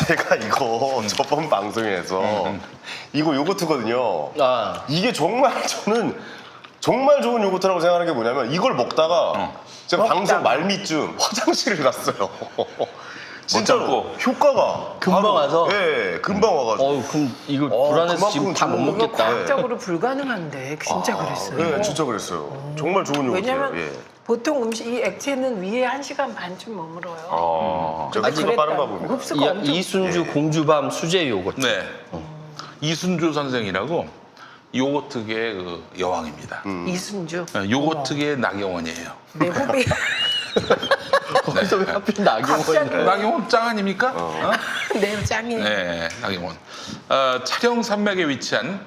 제가 이거 저번 방송에서 이거 요거트거든요. 아, 이게 정말 저는 정말 좋은 요거트라고 생각하는 게 뭐냐면 이걸 먹다가 제가 방송 말미쯤 화장실을 갔어요. 진짜로 효과가 금방 바로, 와서? 예, 금방 와가지고. 그럼 이거 불안해서 지금 다 못 그만큼 먹겠다. 좋은 과학적으로 불가능한데 진짜 그랬어요. 네, 진짜 그랬어요. 정말 좋은 요거트예요. 왜냐면 예. 보통 음식 이 액체는 위에 1시간 반쯤 머물어요. 제가 흡수가 빠른가 봅니다. 흡수가 엄청 이순주 공주밤 수제 요거트. 네. 이순주 선생이라고 요거트계의 그 여왕입니다. 이순주 네, 요거트계의 나경원이에요. 내 후배 거기서 왜 하필 나경원이? 나경원 짱 아닙니까? 내 짱이 네, 나경원. 촬영 산맥에 위치한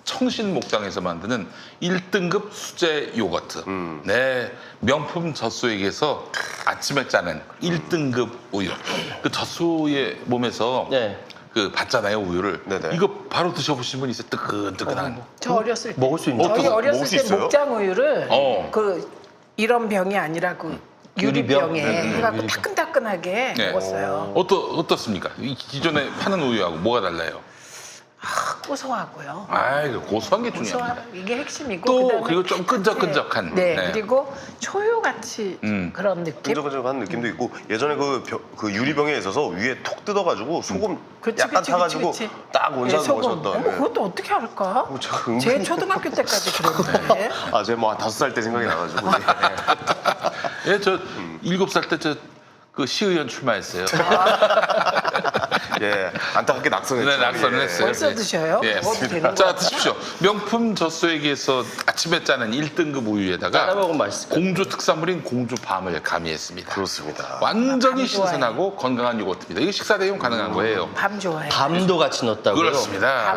청신 목장에서 만드는 1등급 수제 요거트. 네, 명품 젖소에게서 아침에 짜는 1등급 우유. 그 젖소의 몸에서 네. 그 받잖아요, 우유를. 네네. 이거 바로 드셔보신 분 있어요? 뜨끈뜨끈한. 저 어렸을 때 먹을 수 있는 저희 먹을 어렸을 수 때 있어요? 목장 우유를 어. 그 이런 병이 아니라 그 유리병? 유리병에 해갖고 유리병. 따끈따끈하게 네. 먹었어요. 어떻습니까? 이 기존에 파는 우유하고 뭐가 달라요? 고소하고요. 그 고소한 게 중요합니다. 고소한 이게 핵심이고 또 그다음에 그리고 좀 끈적끈적한. 네, 네. 그리고 초유 같이 그런 느낌. 끈적끈적한 느낌도 있고 예전에 그 유리병에 있어서 위에 톡 뜯어가지고 소금 약간 타가지고 딱 원샷 소금. 먹으셨던. 어머, 그것도 어떻게 알까? 제가 제 은근히- 초등학교 때까지 그랬는데. 아, 제가 뭐 5살 때 생각이 나가지고. 예, 저 7살 때 저 그 시의원 출마했어요. 예, 안타깝게 낙선했죠. 네, 낙선을 예. 했어요. 벌써 드셔요? 예. 먹어도 되는 자, 거야? 드십시오. 명품 젖소에게서 아침에 짜는 1등급 따라 우유에다가 먹으면 맛있을 것 공주 특산물인 공주밤을 가미했습니다. 그렇습니다. 완전히 밤 좋아해. 신선하고 건강한 요거트입니다. 이게 식사 대용 가능한 거예요. 밤 좋아해. 밤도 같이 넣었다고요? 그렇습니다.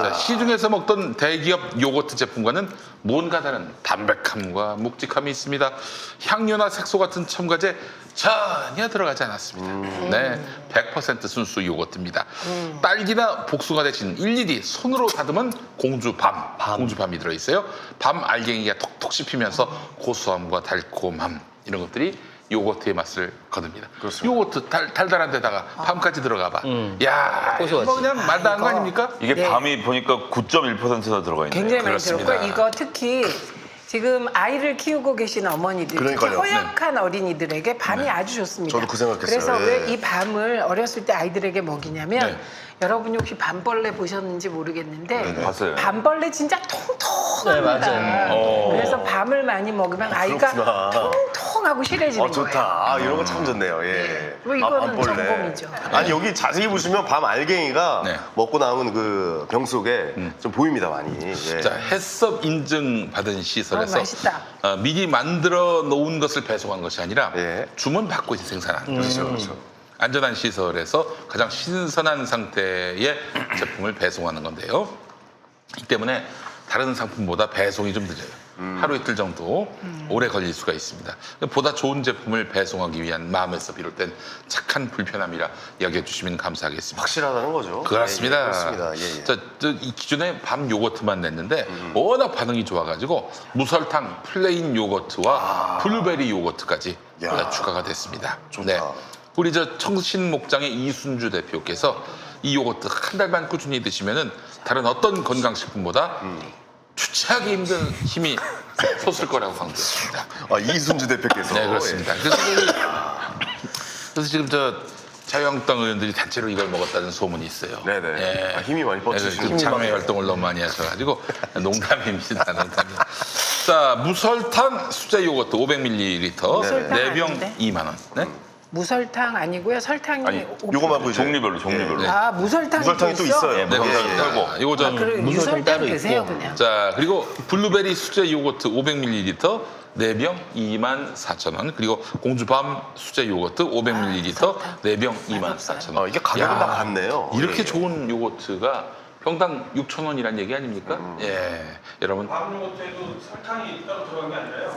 자, 시중에서 먹던 대기업 요거트 제품과는 뭔가 다른 담백함과 묵직함이 있습니다. 향료나 색소 같은 첨가제 전혀 들어가지 않았습니다. 네, 100% 순수 요거트입니다. 딸기나 복숭아 대신 일일이 손으로 다듬은 공주밤이 들어있어요. 밤 알갱이가 톡톡 씹히면서 고소함과 달콤함 이런 것들이 요거트의 맛을 거둡니다. 그렇습니다. 요거트 달달한 데다가 밤까지 들어가봐. 야, 고소하지. 뭐 그냥 말도 안 거 이거. 아닙니까? 이게 네. 밤이 보니까 9.1%나 들어가 있네요. 굉장히 많이 그렇습니다. 들었고 이거 특히 지금 아이를 키우고 계신 어머니들, 특히 그러니까요. 허약한 어린이들에게 밤이 아주 좋습니다. 저도 그 생각했어요. 그래서 예. 왜 이 밤을 어렸을 때 아이들에게 먹이냐면 네. 여러분이 혹시 밤벌레 보셨는지 모르겠는데 봤어요. 밤벌레 진짜 통통합니다. 네, 맞아요. 그래서 밤을 많이 먹으면 아이가 그렇구나. 통통하고 실해지는 좋다. 거예요. 아, 이런 거 참 좋네요. 예. 뭐 이거는 밤벌레. 전공이죠. 아니, 여기 자세히 보시면 밤 알갱이가 네. 먹고 남은 그 병 속에 좀 보입니다, 많이. 예. 자, 해썹 인증 받은 시설에서 맛있다. 미리 만들어 놓은 것을 배송한 것이 아니라 예. 주문 받고 생산한 그렇죠, 그렇죠. 안전한 시설에서 가장 신선한 상태의 제품을 배송하는 건데요. 이 때문에 다른 상품보다 배송이 좀 늦어요. 하루 이틀 정도 오래 걸릴 수가 있습니다. 보다 좋은 제품을 배송하기 위한 마음에서 비롯된 착한 불편함이라 여겨주시면 감사하겠습니다. 확실하다는 거죠. 그렇습니다. 예, 예, 그렇습니다. 예, 예. 이 기존에 밤 요거트만 냈는데 워낙 반응이 좋아가지고 무설탕 플레인 요거트와 블루베리 요거트까지 야. 추가가 됐습니다. 네. 좋다. 우리 저 청신 목장의 이순주 대표께서 이 요거트 한 달만 꾸준히 드시면은 다른 어떤 건강식품보다 주체하기 힘든 힘이 솟을 거라고 강조했습니다. 아, 이순주 대표께서. 네, 그렇습니다. 그래서 지금 저 자유한국당 의원들이 단체로 이걸 먹었다는 소문이 있어요. 네네. 예. 아, 힘이 많이 뻗치시는 지금 장외 활동을 너무 많이 하셔가지고 농담입니다. 농담이. 자, 무설탕 수제 요거트 500ml 무설탕 4병 아닌데? 2만 원. 네? 무설탕 아니고요. 설탕이 아니, 5%. 요거만 이제 종류별로. 네. 아, 무설탕이, 무설탕이 또 있어요. 네, 네, 무설탕 그렇습니다. 털고. 요거 좀 그리고 무설탕 유설탕 따로 드세요 있고. 그냥. 자, 그리고 블루베리 수제 요거트 500ml 4병 24,000원. 그리고 공주밤 수제 요거트 500ml 4병 24,000원. 아, 이게 가격은 다 같네요. 이렇게 예. 좋은 요거트가 평당 6,000원이란 얘기 아닙니까? 예. 여러분. 밤 요거트에도 설탕이 따로 들어간 게 아니라요.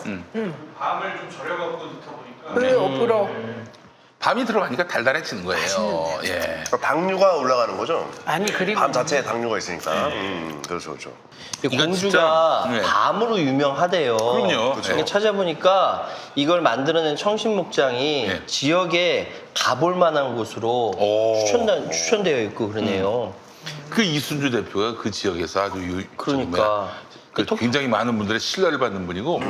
밤을 좀 절여갖고 넣다 보니까 그 5%. 밤이 들어가니까 달달해지는 거예요. 예. 그러니까 당류가 올라가는 거죠. 아니 그리고 밤 자체에 당류가 있으니까. 그렇죠, 그렇죠. 공주가 진짜, 네. 밤으로 유명하대요. 그럼요. 이게 찾아보니까 이걸 만들어낸 청신목장이 네. 지역에 가볼 만한 곳으로 추천되어 있고 그러네요. 그 이순주 대표가 그 지역에서 아주 그러니까. 그 굉장히 많은 분들의 신뢰를 받는 분이고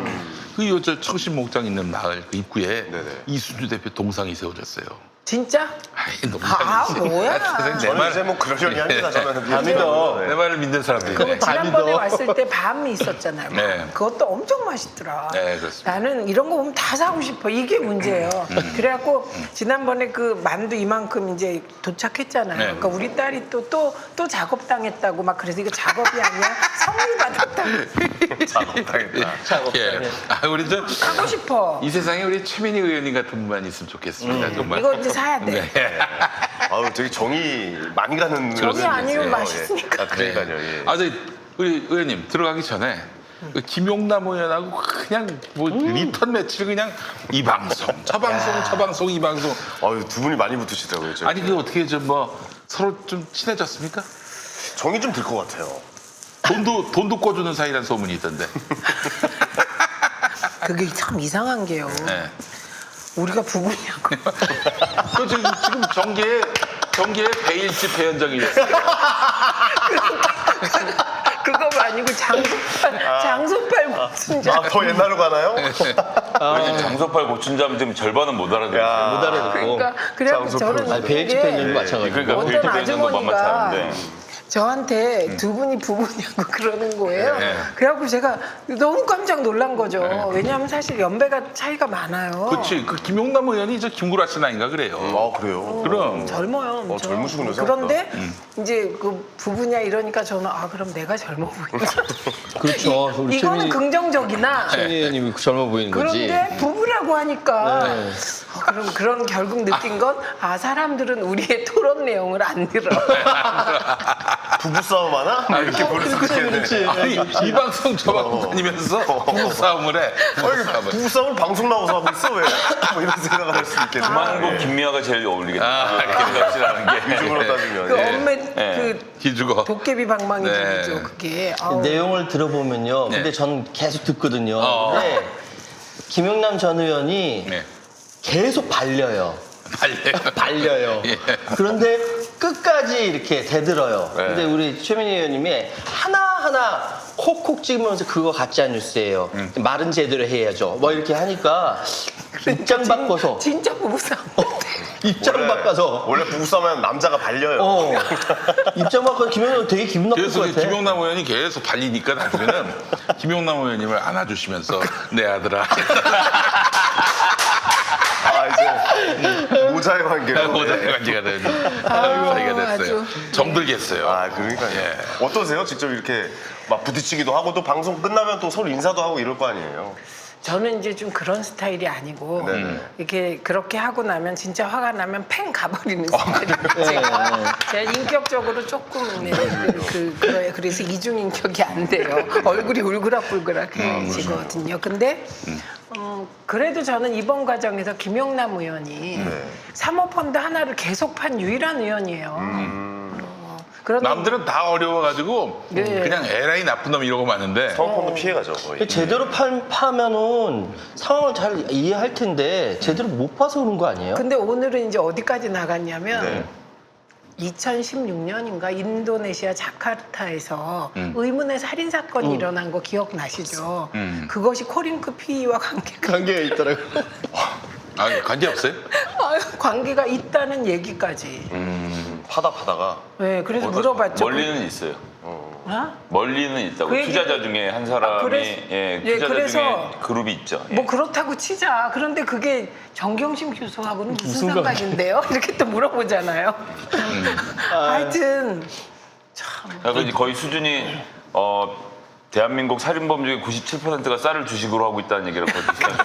그 요저 청신목장 있는 마을 그 입구에 네네. 이순주 대표 동상이 세워졌어요. 진짜? 아이 아, 뭐야. 내 저는 말, 이제 뭐 그러려니 합니다. 저는 다 믿어. 내 말을 믿는 사람들이. 그거 네. 지난번에 믿어. 왔을 때 밤이 있었잖아요. 네. 그것도 엄청 맛있더라. 네, 그렇습니다. 나는 이런 거 보면 다 사고 싶어. 이게 문제예요. 그래갖고 지난번에 그 만두 이만큼 이제 도착했잖아요. 네. 그러니까 우리 딸이 또 작업당했다고 막 그래서 이거 작업이 아니야? 선물 받았다. 작업당했다. 예. 아, 우리 저 하고 싶어. 이 세상에 우리 최민희 의원님 같은 분만 있으면 좋겠습니다. 정말. 이거 이제 사야 돼. 네. 아유, 되게 정이 많이 가는. 정이 그런 아니면 예. 맛있으니까. 아, 그러니까요. 예. 아, 우리 의원님 들어가기 전에 그 김용남 의원하고 그냥 뭐 리턴 매치를 그냥 이 방송, 저 방송, 저 방송, 이 방송. 아유, 두 분이 많이 붙으시더라고요. 저희. 아니 그 어떻게 좀 뭐 서로 좀 친해졌습니까? 정이 좀 들 것 같아요. 돈도 꿔주는 사이란 소문이 있던데. 그게 참 이상한 게요. 네. 우리가 부부냐고. 그 지금 정계에 배일집 배현정이 됐어요. 그거가 아니고 장소팔 고춘자. 아, 더 옛날로 가나요? 우리 장소팔 고춘자면 지금 절반은 못 알아들었어요. 야. 못 알아듣고. 그러니까 그래갖고 장소팔. 저는 아니, 베이지 팬님도 이게 마찬가지고. 그러니까 어떤 빌드 배정도 만만치 아주머니가 않은데. 저한테 두 분이 부부냐고 그러는 거예요. 네. 그래갖고 제가 너무 깜짝 놀란 거죠. 왜냐하면 사실 연배가 차이가 많아요. 그렇지. 그 김용남 의원이 저 김구라 씨 나이인가 그래요. 아, 그래요? 그럼. 젊어요. 엄청. 젊으시군요, 그런데 이제 그 부부냐 이러니까 저는 아 그럼 내가 젊어 보인다. 그렇죠. 우리 이거는 긍정적이나 최민희 의원님이 젊어 보이는 거지. 그런데 부부라고 하니까 그럼 그런 결국 느낀 건 아 사람들은 우리의 토론 내용을 안 들어. 부부싸움 하나? 이렇게 볼 수 있겠네. 아니, 이 방송 저 방송 다니면서 부부싸움을 해. 부부싸움을. 부부싸움을 방송 나와서 하고 있어, 왜? 뭐 이런 생각을 할 수 있겠네. 그만고 김미아가 제일 어울리겠네. 아, 김갑시라는 게. 요즘으로 따지면. 그 예. 엄매 예. 그 기죽어. 도깨비 방망이 네. 들이죠 그게. 아우. 내용을 들어보면요. 근데 네. 전 계속 듣거든요. 어. 근데 김용남 전 의원이 네. 계속 발려요. 달려요. 발려요. 예. 그런데 끝까지 이렇게 대들어요. 네. 근데 우리 최민희 의원님이 하나하나 콕콕 찍으면서 그거 가짜 뉴스예요. 말은 제대로 해야죠. 뭐 이렇게 하니까 입장 바꿔서 진짜 부부싸움. 입장 바꿔서 원래 부부싸움은 남자가 발려요. 입장 바꿔서 김용남 되게 기분 나쁠 그래서 것 그 같아. 김용남 의원이 계속 발리니까 나중에는 김용남 의원님을 안아주시면서 내 아들아. 아, 이제 모자의 관계로. 모자의 관계가 된 사이가 됐어요. 아주. 정들겠어요. 아, 그러니까요. 예. 어떠세요? 직접 이렇게 막 부딪히기도 하고 또 방송 끝나면 또 서로 인사도 하고 이럴 거 아니에요? 저는 이제 좀 그런 스타일이 아니고 네네. 이렇게 그렇게 하고 나면 진짜 화가 나면 팽 가버리는 스타일이에요. 제가 인격적으로 조금 그래서 이중인격이 안 돼요. 얼굴이 울그락불그락해지거든요. 근데 그래도 저는 이번 과정에서 김용남 의원이 사모펀드 하나를 계속 판 유일한 의원이에요. 그런데 남들은 다 어려워가지고 네. 그냥 에라이 나쁜 놈 이러고 마는데 사모펀드 피해가죠, 거의. 제대로 파면은 상황을 잘 이해할 텐데 제대로 못 파서 그런 거 아니에요? 근데 오늘은 이제 어디까지 나갔냐면 네. 2016년인가 인도네시아 자카르타에서 의문의 살인 사건이 일어난 거 기억나시죠? 그것이 코링크 PE와 관계가 있더라고요. 아, 관계 없어요? 관계가 있다는 얘기까지. 파다가. 네, 그래서 물어봤죠. 멀리는 있어요. 어? 멀리는 있다고. 그 얘기- 투자자 중에 한 사람이 예, 투자자 그래서 중에 그룹이 있죠. 예. 뭐 그렇다고 치자. 그런데 그게 정경심 교수하고는 무슨 무슨 상관인데요? 이렇게 또 물어보잖아요. 하여튼 그러니까 이제 거의 수준이 대한민국 살인범 중에 97%가 쌀을 주식으로 하고 있다는 얘기를 거의 비슷하죠.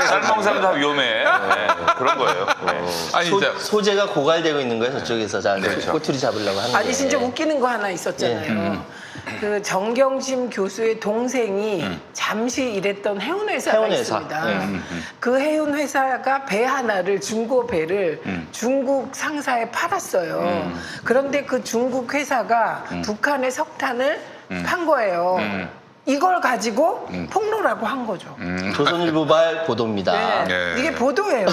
쌀 먹는 사람 다 위험해. 네, 그런 거예요. 네. 아니 진짜 소재가 고갈되고 있는 거예요 저쪽에서 자 그렇죠. 꼬투리 잡으려고 하는 아니 게. 진짜 웃기는 거 하나 있었잖아요. 그 정경심 교수의 동생이 잠시 일했던 해운 회사가 해운 회사. 있습니다. 네. 그 해운 회사가 배 하나를 중고 배를 중국 상사에 팔았어요. 그런데 그 중국 회사가 북한의 석탄을 판 거예요. 이걸 가지고 폭로라고 한 거죠. 조선일보발 보도입니다. 네. 예. 이게 보도예요.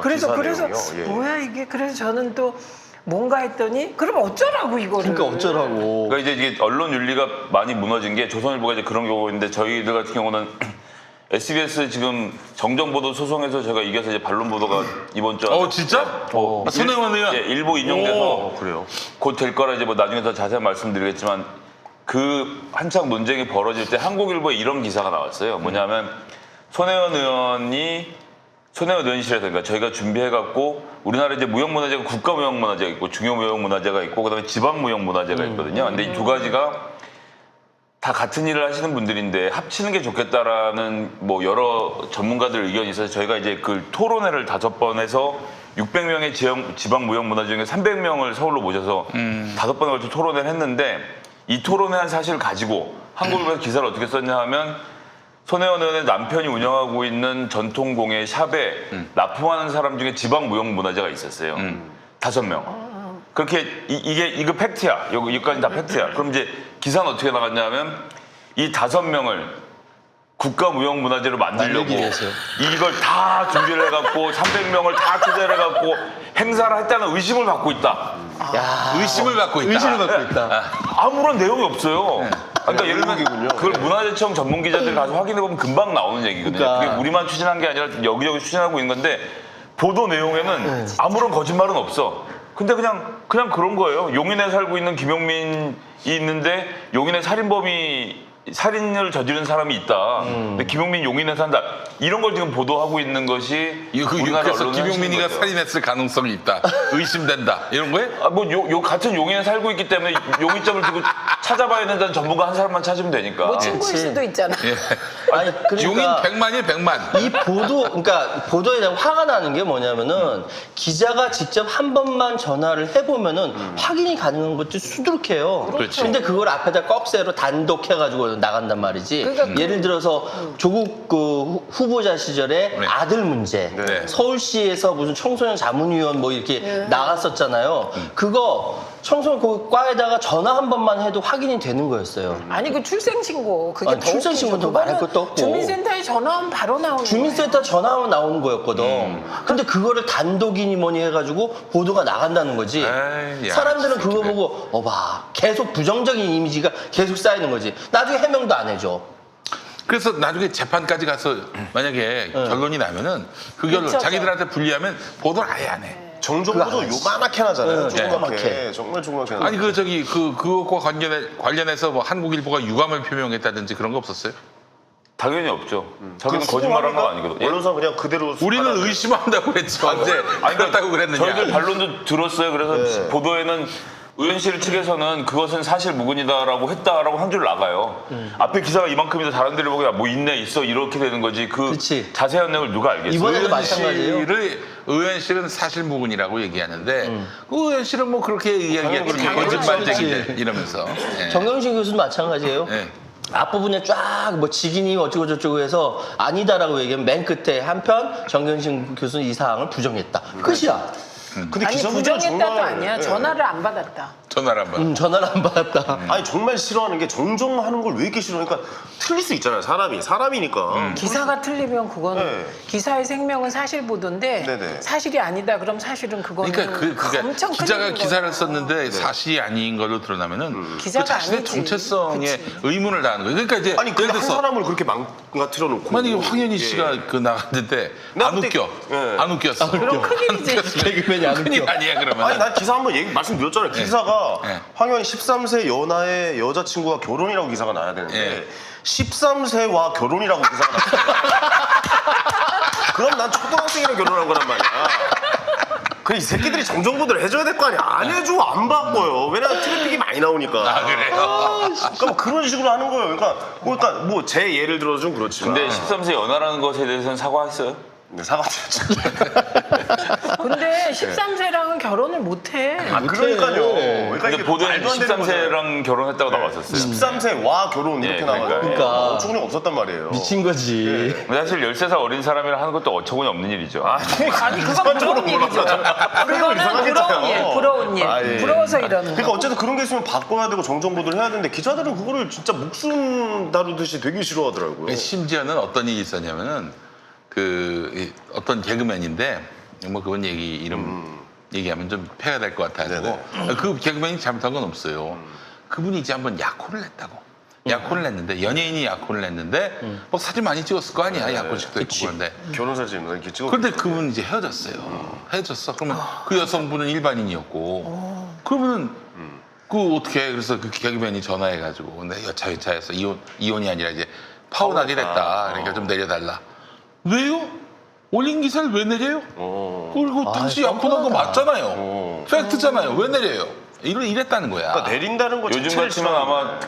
그래서 기사 그래서 내용이요? 예. 뭐야 이게? 그래서 저는 또 뭔가 했더니 그럼 어쩌라고 이거를? 그러니까 어쩌라고. 그러니까 이제 이게 언론 윤리가 많이 무너진 게 조선일보가 이제 그런 경우인데 저희들 같은 경우는 SBS 지금 정정보도 소송에서 제가 이겨서 이제 반론 보도가 이번 주 진짜? 손혜원 의원. 예, 일부 인용돼서 그래요. 곧 될 거라 이제 뭐 나중에 더 자세히 말씀드리겠지만 그 한창 논쟁이 벌어질 때 한국일보에 이런 기사가 나왔어요. 뭐냐면 손혜원 의원실에서 그러니까 저희가 준비해갖고 우리나라 이제 무형문화재가 국가무형문화재가 있고 중요무형문화재가 있고 그다음에 지방무형문화재가 있거든요. 근데 이 두 가지가 다 같은 일을 하시는 분들인데 합치는 게 좋겠다라는 뭐 여러 전문가들 의견이 있어서 저희가 이제 그 토론회를 5번 해서 600명의 지방무형문화재 중에 300명을 서울로 모셔서 5번에 걸쳐 토론회를 했는데 이 토론회 한 사실을 가지고 한국일보에서 기사를 어떻게 썼냐 하면 손혜원 의원의 남편이 운영하고 있는 전통공예 샵에 납품하는 사람 중에 지방무형문화재가 있었어요. 5명. 그렇게 이거 팩트야. 여기까지 다 팩트야. 그럼 이제 기사는 어떻게 나갔냐면 이 5명을 국가무형문화재로 만들려고 만들기 위해서요. 이걸 다 준비를 해갖고 300명을 다 투자를 해갖고 행사를 했다는 의심을 받고 있다. 야, 의심을 받고 있다. 의심을 받고 있다. 아무런 내용이 없어요. 그러니까 예를 들면 의혹이군요. 그걸 문화재청 전문 기자들 가서 확인해 보면 금방 나오는 얘기거든요. 그러니까. 그게 우리만 추진한 게 아니라 여기저기 추진하고 있는 건데 보도 내용에는 아무런 거짓말은 없어. 근데 그냥 그런 거예요. 용인에 살고 있는 김용민이 있는데 용인에 살인을 저지른 사람이 있다. 근데 김용민 용인에 산다. 이런 걸 지금 보도하고 있는 것이 우리나라 그래서 언론이 김용민이가 하시는 거죠. 살인했을 가능성이 있다. 의심된다. 이런 거예요? 같은 용인에 살고 있기 때문에 용의점을 지고 찾아봐야 된다는 전문가 한 사람만 찾으면 되니까. 뭐 친구일 수도 있잖아. 아니, 그러니까 용인 100만이에요, 100만. 이 그러니까 보도에 대한 화가 나는 게 뭐냐면은 기자가 직접 한 번만 전화를 해보면은 확인이 가능한 것도 수두룩해요. 그렇죠. 근데 그걸 앞에다 꺽쇠로 단독해가지고 나간단 말이지. 그러니까 예를 들어서 조국 그 후보자 시절에 네. 아들 문제, 네. 서울시에서 무슨 청소년 자문위원 뭐 이렇게 나갔었잖아요. 그거 청소년 그 과에다가 전화 한 번만 해도 확인이 되는 거였어요. 아니 그 출생신고 그게 아니, 더 출생신고도 웃기죠. 말할 그거는 것도 없고. 주민센터에 전화하면 바로 나오는 주민센터 전화하면 나오는 거였거든. 근데 그거를 단독이니 뭐니 해가지고 보도가 나간다는 거지. 에이, 야, 사람들은 그거 새끼들. 보고 어봐 계속 부정적인 이미지가 계속 쌓이는 거지. 나중에 해명도 안 해줘. 그래서 나중에 재판까지 가서 만약에 결론이 나면은 그 결론 그쵸, 자기들한테 불리하면 보도를 아예 안 해. 정정보도 그거 안 하지. 요만하게 하잖아요. 네, 조그맣게. 조그맣게. 정말 조그맣게 하는 아니 그것과 관련해서 뭐 한국일보가 유감을 표명했다든지 그런 거 없었어요? 당연히 없죠. 자기는 거짓말한 거 아니거든요. 언론사 그냥 그대로 우리는 받아들여요. 의심한다고 그랬지 언제 그렇다고 그랬느냐? 저희들 반론도 들었어요. 그래서 보도에는 의원실 측에서는 그것은 사실 무근이다라고 했다라고 한 줄 나가요. 앞에 기사가 이만큼인데 다른 데를 보고 뭐 있네 있어 이렇게 되는 거지. 그 그치. 자세한 내용을 누가 알겠어요? 이번에도 마찬가지예요. 의원실은 사실무근이라고 얘기하는데 그 의원실은 뭐 그렇게 이야기했지 당연히 거짓말쟁이들 이러면서. 예. 정경심 교수도 마찬가지예요. 예. 앞부분에 쫙 뭐 직인이 어쩌고 저쩌고 해서 아니다라고 얘기하면 맨 끝에 한편 정경심 교수는 이 사항을 부정했다. 끝이야. 근데 아니 기사 문제는 부정했다도 정말 아니야. 예. 전화를 안 받았다. 전화를 한번. 전화를 안 받았다. 아니 정말 싫어하는 게 정정하는 걸 왜 이렇게 싫어하니까 틀릴 수 있잖아요. 사람이니까. 기사가 틀리면 그거는 네. 기사의 생명은 사실 보도인데 네네. 사실이 아니다. 그럼 사실은 그거는 그러니까 그게 엄청 기자가 큰일인 기사를 거예요. 썼는데 사실이 아닌 걸로 드러나면은 그 기자가 자신의 아니지. 정체성에 그치. 의문을 다하는 거예요. 그러니까 이제 아니 예를 근데 한 들어서 사람을 그렇게 망가뜨려 놓고 만약에 황현희 예. 씨가 그 나갔는데 나 안 그때- 웃겨. 예. 안 웃겼어. 그럼 큰일이지. 개그맨이 안 큰일 웃겨. 아니야 그러면. 아니 난 기사 한번 말씀드렸잖아요. 기사가 예. 황현희 13세 연하의 여자친구와 결혼이라고 기사가 나야 되는데 예. 13세와 결혼이라고 기사가 났어요. 그럼 난 초등학생이랑 결혼한 거란 말이야. 그 이 새끼들이 정정보도를 해줘야 될 거 아니야. 안 해줘 안 바꿔요. 왜냐면 트래픽이 많이 나오니까. 아 그래요. 그러니까 뭐 그런 식으로 하는 거예요. 그러니까 뭐 제 예를 들어서 좀 그렇지만. 근데 13세 연하라는 것에 대해서는 사과했어요? 네, 사과드렸죠. 근데 13세랑은 결혼을 못해. 아, 그러니까요. 그러니까 근데 이게 보도에 말도 안 되는 거잖아요. 13세랑 결혼했다고 나왔었어요. 13세와 결혼 이렇게 예, 나와요. 그러니까. 어처구니가 없었단 말이에요. 미친 거지. 사실 13살 어린 사람이랑 하는 것도 어처구니 없는 일이죠. 아니 그건 부러운 일이죠. 그거는 부러운 일, 부러운 일. 아, 예. 부러워서 이러는 그러니까 거. 어쨌든 그런 게 있으면 바꿔야 되고 정정보도를 해야 되는데 기자들은 그거를 진짜 목숨 다루듯이 되게 싫어하더라고요. 심지어는 어떤 일이 있었냐면은 어떤 개그맨인데 뭐 그분 이름 얘기하면 좀 폐가 될 것 같아가지고 그 개그맨이 잘못한 건 없어요. 그분이 이제 한번 약혼을 했다고. 약혼을 했는데 연예인이 약혼을 했는데 뭐 사진 많이 찍었을 거 아니야. 약혼식도 있고 그런데. 결혼 사진 이렇게 찍어. 그런데 그분 이제 헤어졌어요. 헤어졌어. 그러면 그 여성분은 일반인이었고 그러면은 그 어떻게 그래서 그 개그맨이 전화해가지고 근데 여차여차해서 이혼이 아니라 이제 파혼하게 됐다. 그러니까 좀 내려달라. 왜요? 올린 기사를 왜 내려요? 그리고 당시 약혼한 거 맞잖아요. 팩트잖아요. 왜 내려요? 이랬다는 거야. 그러니까 내린다는 거 요즘 자체를 같으면 아마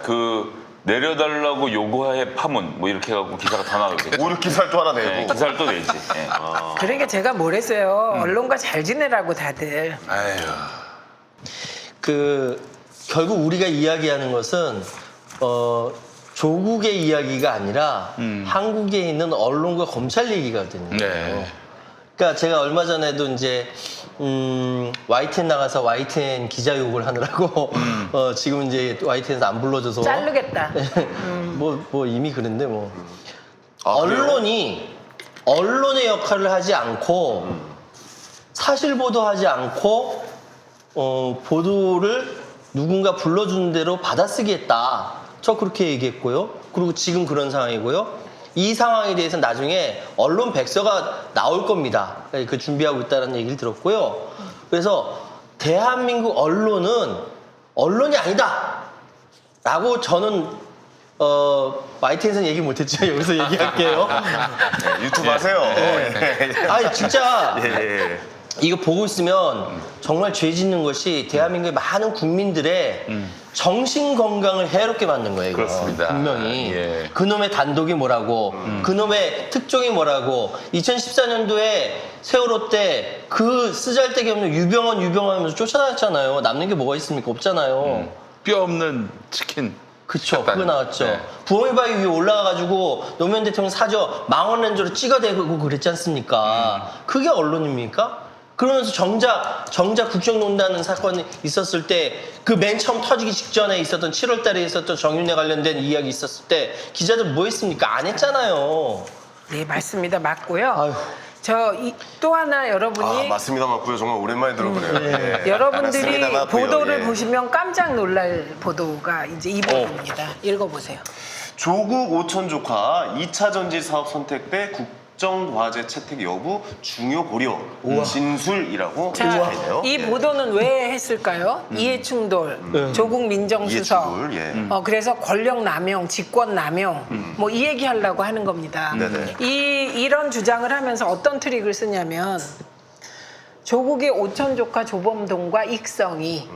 내려달라고 요구해 파문 뭐 이렇게 해갖고 기사가 다 나오겠죠. 오류 기사를 또 하나 내고. 네, 기사를 또 내지. 예. 그러니까 제가 뭘 했어요. 언론과 잘 지내라고 다들. 아휴. 결국 우리가 이야기하는 것은 조국의 이야기가 아니라 한국에 있는 언론과 검찰 얘기거든요. 네. 그러니까 제가 얼마 전에도 이제 YTN 나가서 YTN 기자 욕을 하느라고 지금 이제 YTN에서 안 불러줘서 자르겠다. 뭐 이미 그런데 뭐 아, 그래요? 언론이 언론의 역할을 하지 않고 사실 보도하지 않고 보도를 누군가 불러주는 대로 받아쓰기 했다. 저 그렇게 얘기했고요. 그리고 지금 그런 상황이고요. 이 상황에 대해서 나중에 언론 백서가 나올 겁니다. 그 준비하고 있다는 얘기를 들었고요. 그래서 대한민국 언론은 언론이 아니다. 라고 저는 YTN에서는 얘기 못했죠. 여기서 얘기할게요. 유튜브 하세요. 아니 진짜 예. 이거 보고 있으면 정말 죄 짓는 것이 대한민국의 많은 국민들의 정신 건강을 해롭게 만든 거예요. 이거. 그렇습니다. 분명히 예. 그놈의 단독이 뭐라고 그놈의 특종이 뭐라고 2014년도에 세월호 때 그 쓰잘데기 없는 유병헌 하면서 쫓아다녔잖아요. 남는 게 뭐가 있습니까? 없잖아요. 뼈 없는 치킨. 그쵸, 식단. 그거 나왔죠. 네. 부엉이 바위 위에 올라가가지고 노무현 대통령 사저 망원렌즈로 찍어대고 그랬지 않습니까? 그게 언론입니까? 그러면서 정작 국정농단 사건이 있었을 때 그 맨 처음 터지기 직전에 있었던 7월 달에 있었던 정윤회 관련된 이야기 있었을 때 기자들 뭐 했습니까? 안 했잖아요. 네, 맞습니다. 맞고요. 아유. 또 하나 여러분이 맞습니다. 맞고요. 정말 오랜만에 들어보네요. 예. 여러분들이 맞습니다. 맞고요. 보도를 예. 보시면 깜짝 놀랄 보도가 이제 이 보도입니다. 읽어보세요. 조국 오천 조카 2차 전지 사업 선택 때 국정과제 채택 여부 중요 고려 진술이라고 자, 적혀있네요. 이 보도는 왜 했을까요? 이해충돌, 조국 민정수석, 이해충돌, 예. 그래서 권력 남용, 직권 남용, 뭐 이 얘기 하려고 하는 겁니다. 네네. 이런 주장을 하면서 어떤 트릭을 쓰냐면 조국의 오천 조카 조범동과 익성이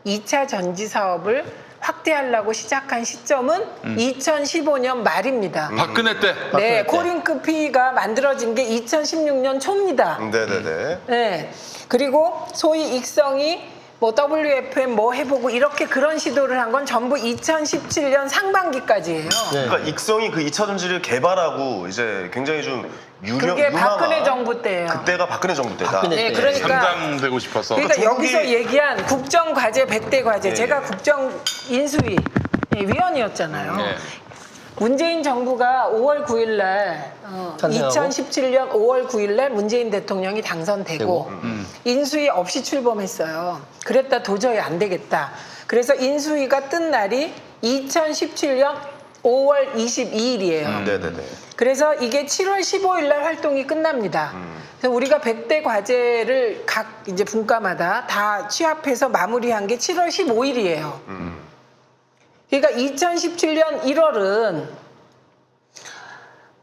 2차 전지 사업을 확대하려고 시작한 시점은 2015년 말입니다. 박근혜 때. 네, 코링크피가 만들어진 게 2016년 초입니다. 네네네. 네. 그리고 소위 익성이 뭐 WFM 뭐 해보고 이렇게 그런 시도를 한 건 전부 2017년 상반기까지예요. 그러니까 익성이 그 2차 전지를 개발하고 이제 굉장히 좀 그게 박근혜 정부 때예요. 그때가 박근혜 정부 때다. 박근혜 네, 때. 그러니까 상장되고 싶어서. 그러니까 조국이- 여기서 얘기한 국정과제 100대 과제 예, 제가 예. 국정 인수위 위원이었잖아요. 네. 문재인 정부가 5월 9일 날 탄생하고? 2017년 5월 9일 날 문재인 대통령이 당선되고 인수위 없이 출범했어요. 그랬다 도저히 안 되겠다. 그래서 인수위가 뜬 날이 2017년 5월 22일이에요. 네네네. 그래서 이게 7월 15일 날 활동이 끝납니다. 그래서 우리가 100대 과제를 각 이제 분과마다 다 취합해서 마무리한 게 7월 15일이에요. 그러니까 2017년 1월은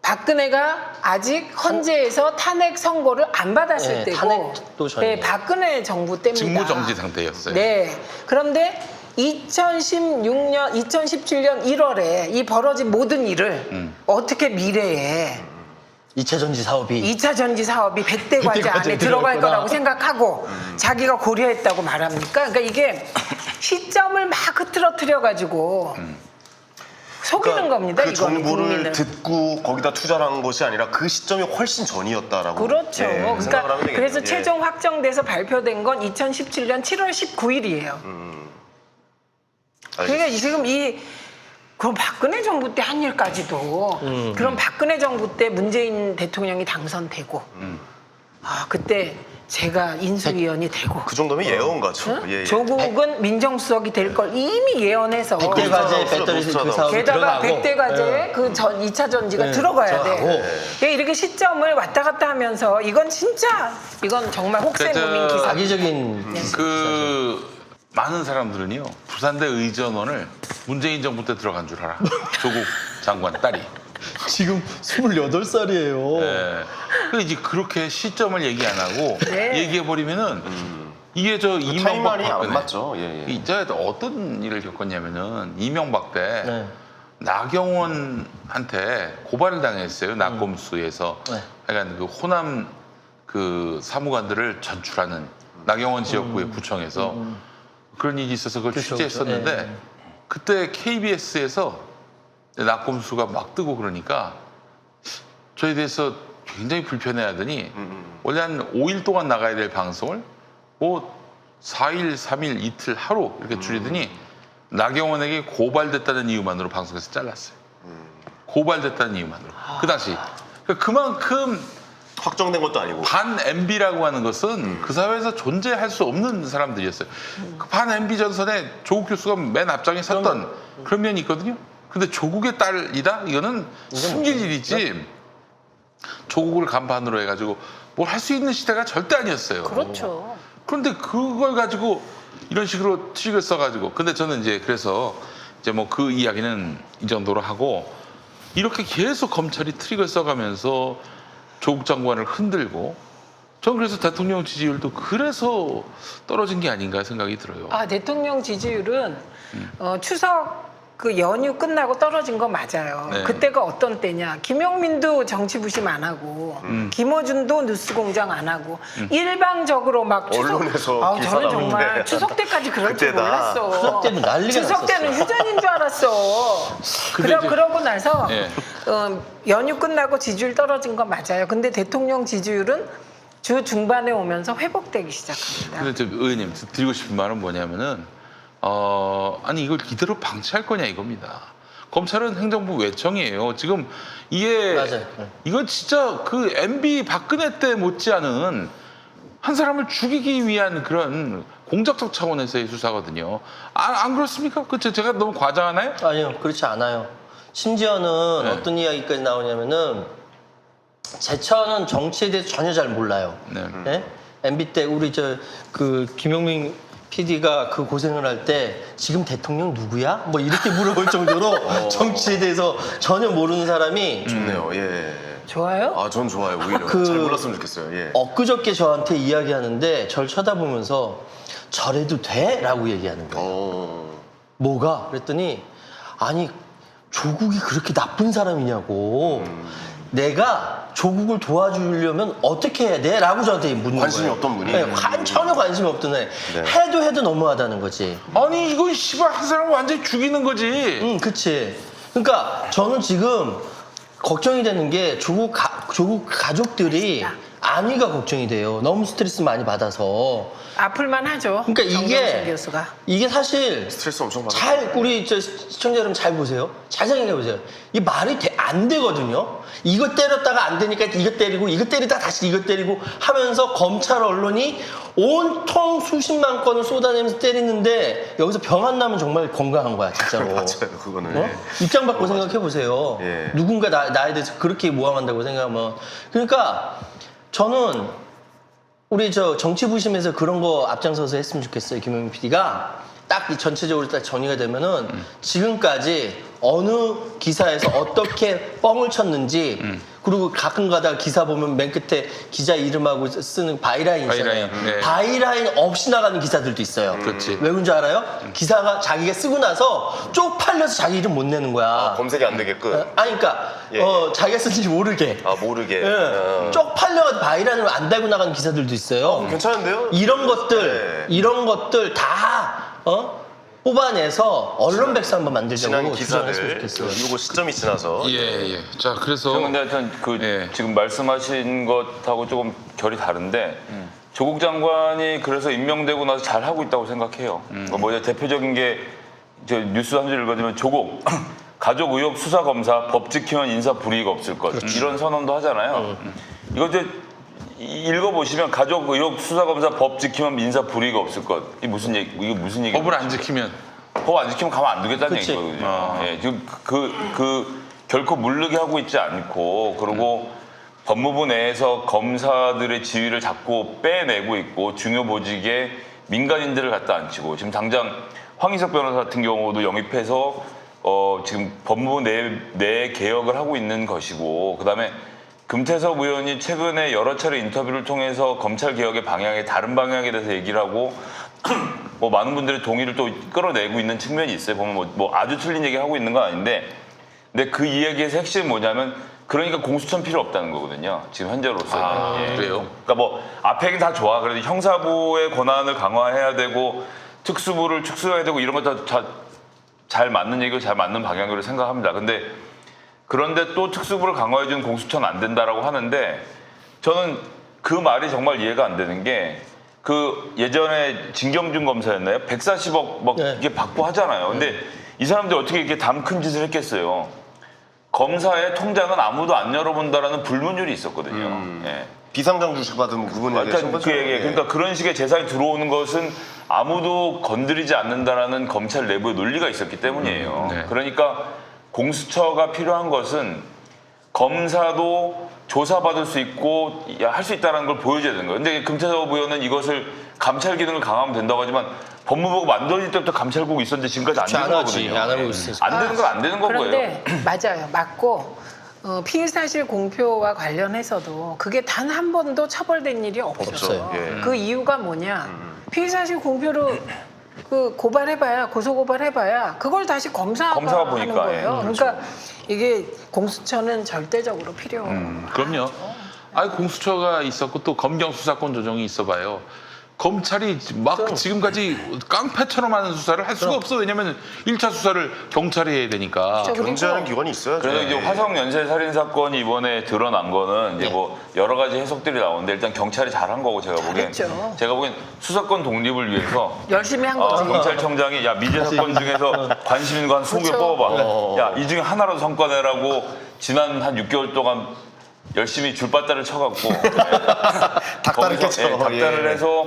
박근혜가 아직 헌재에서 탄핵 선고를 안 받았을 네, 때고 탄핵도 전이에요. 네, 박근혜 정부 때입니다. 직무정지 상태였어요. 네. 그런데 2017년 1월에 이 벌어진 모든 일을 어떻게 미래에 2차 전지 사업이 2차 전지 사업이 100대 과제 과제에 안에 들어갈 들어갔구나. 거라고 생각하고 자기가 고려했다고 말합니까? 그러니까 이게 시점을 막 흐트러뜨려 가지고 속이는 겁니다. 그 이거는 정보를 국민을. 듣고 거기다 투자를 한 것이 아니라 그 시점이 훨씬 전이었다라고. 그렇죠. 예, 생각을 그러니까 하면 되겠네요. 그래서 예. 최종 확정돼서 발표된 건 2017년 7월 19일이에요. 그러니까 지금 그 박근혜 정부 때 한 일까지도 그럼 박근혜 정부 때 문재인 대통령이 당선되고 그때 제가 인수위원이 되고 그 정도면 예언가죠. 응? 예, 예. 조국은 민정수석이 될 걸 이미 예언해서 100대 과제 노스트라다무스, 배터리 그 노스트라다무스. 사업이 게다가 들어가고 100대 과제에 네. 그 2차 전지가 네, 들어가야 들어가고. 돼. 그러니까 이렇게 시점을 왔다 갔다 하면서 이건 정말 혹세무민 기사. 악의적인 그 많은 사람들은요 부산대 의전원을 문재인 정부 때 들어간 줄 알아. 조국 장관 딸이. 지금 28살이에요. 예. 그 이제 그렇게 시점을 얘기 안 하고 네. 얘기해 버리면은 이게 저 이명박 타임라인이 안 박근혜 맞죠. 예, 예. 이제 어떤 일을 겪었냐면은 이명박 때 네. 나경원한테 고발을 당했어요. 낙검수에서 네. 약간 그 호남 그 사무관들을 전출하는 나경원 지역구의 구청에서 그런 일이 있어서 그걸 그렇죠, 취재했었는데 그렇죠. 네. 그때 KBS에서 낙검수가 막 뜨고 그러니까 저에 대해서 굉장히 불편해하더니 원래 한 5일 동안 나가야 될 방송을 뭐 4일, 3일, 이틀, 하루 이렇게 줄이더니 나경원에게 고발됐다는 이유만으로 방송에서 잘랐어요. 고발됐다는 이유만으로. 그 당시. 그러니까 그만큼 확정된 것도 아니고. 반 MB라고 하는 것은 그 사회에서 존재할 수 없는 사람들이었어요. 그 반 MB 전선에 조국 교수가 맨 앞장에 섰던 그런 면이 있거든요. 근데 조국의 딸이다? 이거는 숨길 일이지. 조국을 간판으로 해가지고 뭘 할 수 있는 시대가 절대 아니었어요. 그렇죠. 그런데 그걸 가지고 이런 식으로 트릭을 써가지고 근데 저는 이제 그래서 이제 뭐 그 이야기는 이 정도로 하고 이렇게 계속 검찰이 트릭을 써가면서 조국 장관을 흔들고 전 그래서 대통령 지지율도 그래서 떨어진 게 아닌가 생각이 들어요. 대통령 지지율은 추석 그 연휴 끝나고 떨어진 거 맞아요. 네. 그때가 어떤 때냐? 김용민도 정치 부심 안 하고, 김어준도 뉴스공장 안 하고, 일방적으로 막 언론에서 기사 저는 나오는데. 정말 추석 때까지 그럴 줄 그때다. 몰랐어. 추석 때는 난리가 추석 때는 났었어. 휴전인 줄 알았어. 근데 이제- 그러고 나서 예. 연휴 끝나고 지지율 떨어진 거 맞아요. 근데 대통령 지지율은 주 중반에 오면서 회복되기 시작합니다. 근데 저 의원님 드리고 싶은 말은 뭐냐면은 아니 이걸 이대로 방치할 거냐 이겁니다. 검찰은 행정부 외청이에요. 지금 이게 맞아요. 네. 이건 진짜 그 MB 박근혜 때 못지않은 한 사람을 죽이기 위한 그런 공작적 차원에서의 수사거든요. 안 그렇습니까? 그렇죠. 제가 너무 과장하나요? 아니요, 그렇지 않아요. 심지어는 네. 어떤 이야기까지 나오냐면은 제천은 정치에 대해서 전혀 잘 몰라요. 네. 네? MB 때 우리 그 김용민 PD가 그 고생을 할 때 지금 대통령 누구야? 뭐 이렇게 물어볼 정도로 정치에 대해서 전혀 모르는 사람이 좋네요. 예. 좋아요? 전 좋아요. 오히려 그- 잘 몰랐으면 좋겠어요. 예. 엊그저께 저한테 이야기하는데 저를 쳐다보면서 저래도 돼? 라고 얘기하는 거예요. 뭐가? 그랬더니 아니 조국이 그렇게 나쁜 사람이냐고 내가 조국을 도와주려면 어떻게 해야 돼? 라고 저한테 묻는 관심이 거예요. 없던 분이? 네, 전혀 관심이 없던 애. 해도 너무하다는 거지. 아니 이건 씨발 한 사람을 완전히 죽이는 거지. 응, 그치. 그러니까 저는 지금 걱정이 되는 게 조국 가족들이 안위가 걱정이 돼요. 너무 스트레스 많이 받아서. 아플만 하죠. 그러니까 정경심 교수가. 이게 사실 스트레스 엄청 받아. 우리 시청자 여러분 잘 보세요. 잘 생각해 보세요. 이 말이 안 되거든요. 이거 때렸다가 안 되니까 이거 때리고 이거 때리다가 다시 이거 때리고 하면서 검찰 언론이 온통 수십만 건을 쏟아내면서 때리는데 여기서 병 안 나면 정말 건강한 거야 진짜로. 맞아요. 그거는. 어? 입장 바꿔 생각해 보세요. 예. 누군가 나에 대해서 그렇게 모함한다고 생각하면 그러니까 저는 우리 정치 부심에서 그런 거 앞장서서 했으면 좋겠어요. 김용민 PD가 딱 이 전체적으로 딱 정리가 되면은 지금까지 어느 기사에서 어떻게 뻥을 쳤는지 그리고 가끔가다 기사 보면 맨 끝에 기자 이름하고 쓰는 바이라인 있잖아요. 바이라인, 네. 바이라인 없이 나가는 기사들도 있어요. 그렇지. 왜 그런지 알아요? 기사가 자기가 쓰고 나서 쪽팔려서 자기 이름 못 내는 거야. 검색이 안 되게끔. 아니 그러니까 예. 자기가 쓴지 모르게. 모르게. 예. 쪽팔려가지고 바이라인으로 안 달고 나가는 기사들도 있어요. 괜찮은데요? 이런 것들 다 뽑아내서 언론 백서 한번 지난 만들자고 주장했으면 기사들 좋겠어요. 이거 시점이 지나서 예. 자, 그래서 저 근데 하여튼 예. 지금 말씀하신 것하고 조금 결이 다른데 조국 장관이 그래서 임명되고 나서 잘 하고 있다고 생각해요. 뭐 대표적인 게 저 뉴스 한 줄 읽어주면 조국 가족 의혹 수사 검사 법 지키면 인사 불이익 없을 것 이런 선언도 하잖아요. 이거 이제 읽어보시면 가족 의혹 수사 검사 법 지키면 인사 불이익 없을 것 이게 무슨 얘기? 법을 안 지키면 법 안 지키면 가만 안 두겠다는 그치. 얘기거든요. 예, 지금 결코 물르게 하고 있지 않고 그리고 법무부 내에서 검사들의 지위를 자꾸 빼내고 있고 중요 보직에 민간인들을 갖다 앉히고 지금 당장 황희석 변호사 같은 경우도 영입해서 지금 법무부 내 개혁을 하고 있는 것이고 그다음에 금태섭 의원이 최근에 여러 차례 인터뷰를 통해서 검찰 개혁의 방향에 다른 방향에 대해서 얘기를 하고 뭐 많은 분들의 동의를 또 끌어내고 있는 측면이 있어요. 보면 뭐 아주 틀린 얘기 하고 있는 건 아닌데, 근데 그 이야기에서 핵심이 뭐냐면 그러니까 공수처는 필요 없다는 거거든요. 지금 현재로서는. 그래요? 그러니까 뭐 앞에 얘기는 다 좋아. 그래도 형사부의 권한을 강화해야 되고 특수부를 축소해야 되고 이런 것 다 잘 맞는 얘기고 잘 맞는 방향으로 생각합니다. 그런데 또 특수부를 강화해주는 공수처는 안 된다라고 하는데 저는 그 말이 정말 이해가 안 되는 게 그 예전에 진경준 검사였나요? 140억 막 네. 이게 받고 하잖아요. 근데 이 사람들이 어떻게 이렇게 담 큰 짓을 했겠어요? 검사의 통장은 아무도 안 열어본다라는 불문율이 있었거든요. 예. 비상장 주식 받으면 그분 얘기하신 하여튼 거죠? 그 얘기. 그러니까 그런 식의 재산이 들어오는 것은 아무도 건드리지 않는다라는 검찰 내부의 논리가 있었기 때문이에요. 네. 그러니까 공수처가 필요한 것은 검사도 조사받을 수 있고 할 수 있다는 걸 보여줘야 되는 거예요. 근데 금태섭 의원은 이것을 감찰 기능을 강화하면 된다고 하지만 법무부가 만들어질 때부터 감찰국이 있었는데 지금까지 안 되는 거거든요. 안 하고 있어요. 안 되는 건 안 되는 거고요. 그런데 맞아요. 맞고 피의 사실 공표와 관련해서도 그게 단 한 번도 처벌된 일이 없었어요. 없어요. 예. 그 이유가 뭐냐? 피의 사실 공표로 그 고발해봐야 고소 고발해봐야 그걸 다시 검사가 검사가 하는 보니까, 거예요. 예, 그러니까 이게 공수처는 절대적으로 필요. 그럼요. 공수처가 있었고 또 검경 수사권 조정이 있어봐요. 검찰이 막 지금까지 깡패처럼 하는 수사를 할 수가 없어. 왜냐면 1차 수사를 경찰이 해야 되니까. 그렇죠. 그리고 경제하는 기관이 있어야죠. 그래서 이제 화성 연쇄 살인 사건이 이번에 드러난 거는 이제 네. 뭐 여러 가지 해석들이 나오는데 일단 경찰이 잘한 거고 제가 보기엔 수사권 독립을 위해서 열심히 한 거지. 경찰청장이 야 미제 사건 중에서 관심 있는 거 한 20개 그렇죠. 뽑아봐. 야 이 중에 하나라도 성과 내라고 지난 한 6개월 동안 열심히 줄바따를 쳐갖고 닭다를 거기서, 켰죠. 닭다를 예. 해서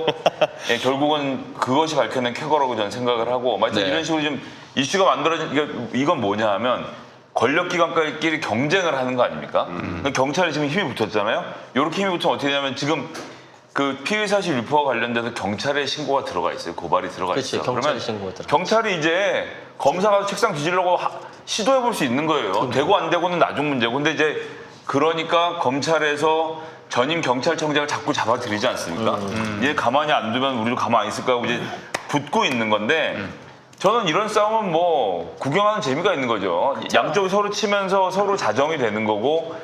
결국은 그것이 밝혀낸 쾌거라고 저는 생각을 하고 하여튼 네. 이런 식으로 좀 이슈가 만들어진 이건 뭐냐 하면 권력기관끼리 경쟁을 하는 거 아닙니까? 경찰이 지금 힘이 붙었잖아요. 이렇게 힘이 붙으면 어떻게 되냐면 지금 그 피의사실 유포와 관련돼서 경찰에 신고가 들어가 있어요. 고발이 들어가 그렇지, 있어요. 경찰에 그러면 신고가 들어가 경찰이 이제 검사가 책상 뒤지려고 시도해 볼 수 있는 거예요. 되고 안 되고는 나중 문제고. 근데 이제 그러니까 검찰에서 전임 경찰청장을 자꾸 잡아들이지 않습니까? 얘 가만히 안 두면 우리도 가만히 안 있을까 하고 이제 붙고 있는 건데 저는 이런 싸움은 뭐 구경하는 재미가 있는 거죠. 양쪽이 서로 치면서 서로 자정이 되는 거고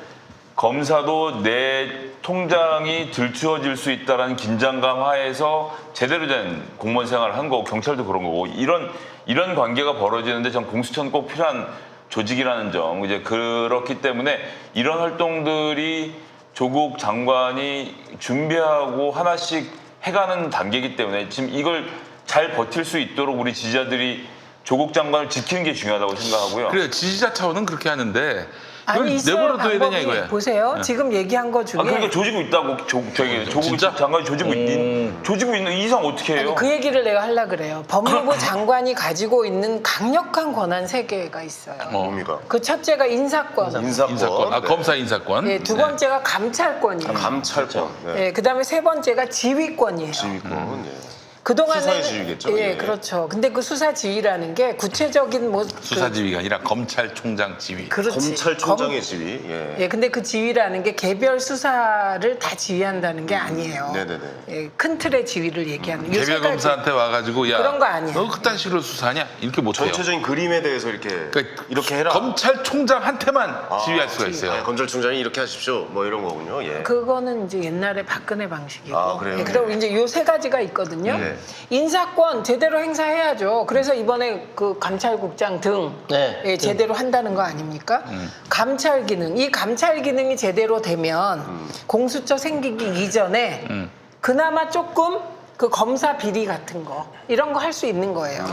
검사도 내 통장이 들추어질 수 있다는 긴장감 하에서 제대로 된 공무원 생활을 한 거고 경찰도 그런 거고 이런 관계가 벌어지는데 전 공수처는 꼭 필요한 조직이라는 점 이제 그렇기 때문에 이런 활동들이 조국 장관이 준비하고 하나씩 해가는 단계이기 때문에 지금 이걸 잘 버틸 수 있도록 우리 지지자들이 조국 장관을 지키는 게 중요하다고 생각하고요. 그래요. 지지자 차원은 그렇게 하는데 이걸 아니 있어요. 내버려둬야 되냐 방법이. 이거야. 보세요. 지금 얘기한 거 중에 그러니까 조지고 있다고 조국 진짜? 장관이 조지고 있는 이 이상 어떻게 해요? 아니, 그 얘기를 내가 하려고 그래요. 법무부 장관이 가지고 있는 강력한 권한 3개가 있어요. 뭡니까? 그 첫째가 인사권, 인사권. 네. 검사 인사권. 예, 두 번째가 감찰권이에요. 감찰권. 네. 예, 그다음에 세 번째가 지휘권이에요. 지휘권. 네. 그동안에는 수사의 지위겠죠? 예, 예. 그렇죠. 근데 그 수사 지휘라는 게 구체적인 뭐 수사 지휘가 아니라 검찰총장 지휘. 그렇지. 검찰총장의 지위. 예. 예, 근데 그 지휘라는 게 개별 수사를 다 지휘한다는 게 아니에요. 네네네. 예, 큰 틀의 지휘를 얘기하는. 요새 개별 검사한테 와가지고 야, 그런 거 아니야. 너 그딴 식으로 수사하냐? 이렇게 못해요. 전체적인 그림에 대해서 이렇게 그러니까 이렇게 해라. 검찰총장한테만 지휘할 수가 있어요. 아, 검찰총장이 이렇게 하십시오. 뭐 이런 거군요. 예. 그거는 이제 옛날에 박근혜 방식이고. 아, 그래요? 예, 그리고 이제 요 세 가지가 있거든요. 네. 인사권 제대로 행사해야죠. 그래서 이번에 그 감찰국장 등 네. 예, 제대로 한다는 거 아닙니까? 감찰 기능. 이 감찰 기능이 제대로 되면 공수처 생기기 이전에 그나마 조금 그 검사 비리 같은 거 이런 거 할 수 있는 거예요.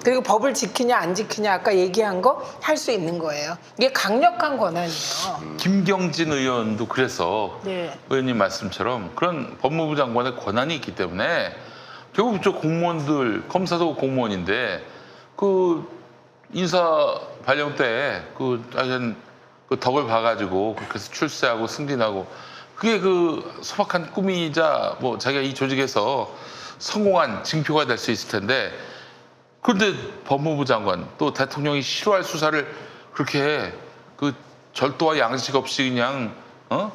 그리고 법을 지키냐 안 지키냐 아까 얘기한 거 할 수 있는 거예요. 이게 강력한 권한이에요. 김경진 의원도 그래서 네. 의원님 말씀처럼 그런 법무부 장관의 권한이 있기 때문에 결국 저 공무원들 검사도 공무원인데 그 인사 발령 때 그 하여튼 그 덕을 봐가지고 그렇게 해서 출세하고 승진하고 그게 그 소박한 꿈이자 뭐 자기가 이 조직에서 성공한 징표가 될 수 있을 텐데 그런데 법무부 장관 또 대통령이 싫어할 수사를 그렇게 그 절도와 양식 없이 그냥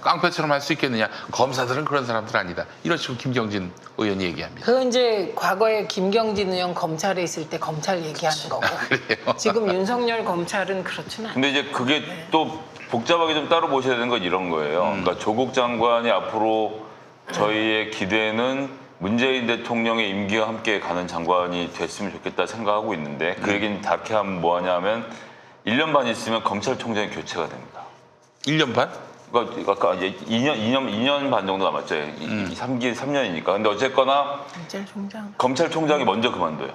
깡패처럼 할 수 있겠느냐. 검사들은 그런 사람들 아니다. 이런 식으로 김경진 의원이 얘기합니다. 그 이제 과거에 김경진 의원 검찰에 있을 때 검찰 얘기하는 거고. 그래요? 지금 윤석열 검찰은 그렇지는 않아요. 근데 이제 그게 또 복잡하게 좀 따로 보셔야 되는 건 이런 거예요. 그러니까 조국 장관이 앞으로 저희의 기대는 문재인 대통령의 임기와 함께 가는 장관이 됐으면 좋겠다 생각하고 있는데 그 얘기는 다렇게 하면 뭐하냐면 1년 반 있으면 검찰총장이 교체가 됩니다. 1년 반? 그러니까 아까 이제 2년 반 정도 남았죠. 3년이니까. 근데 어쨌거나 검찰총장. 검찰총장이 먼저 그만둬요.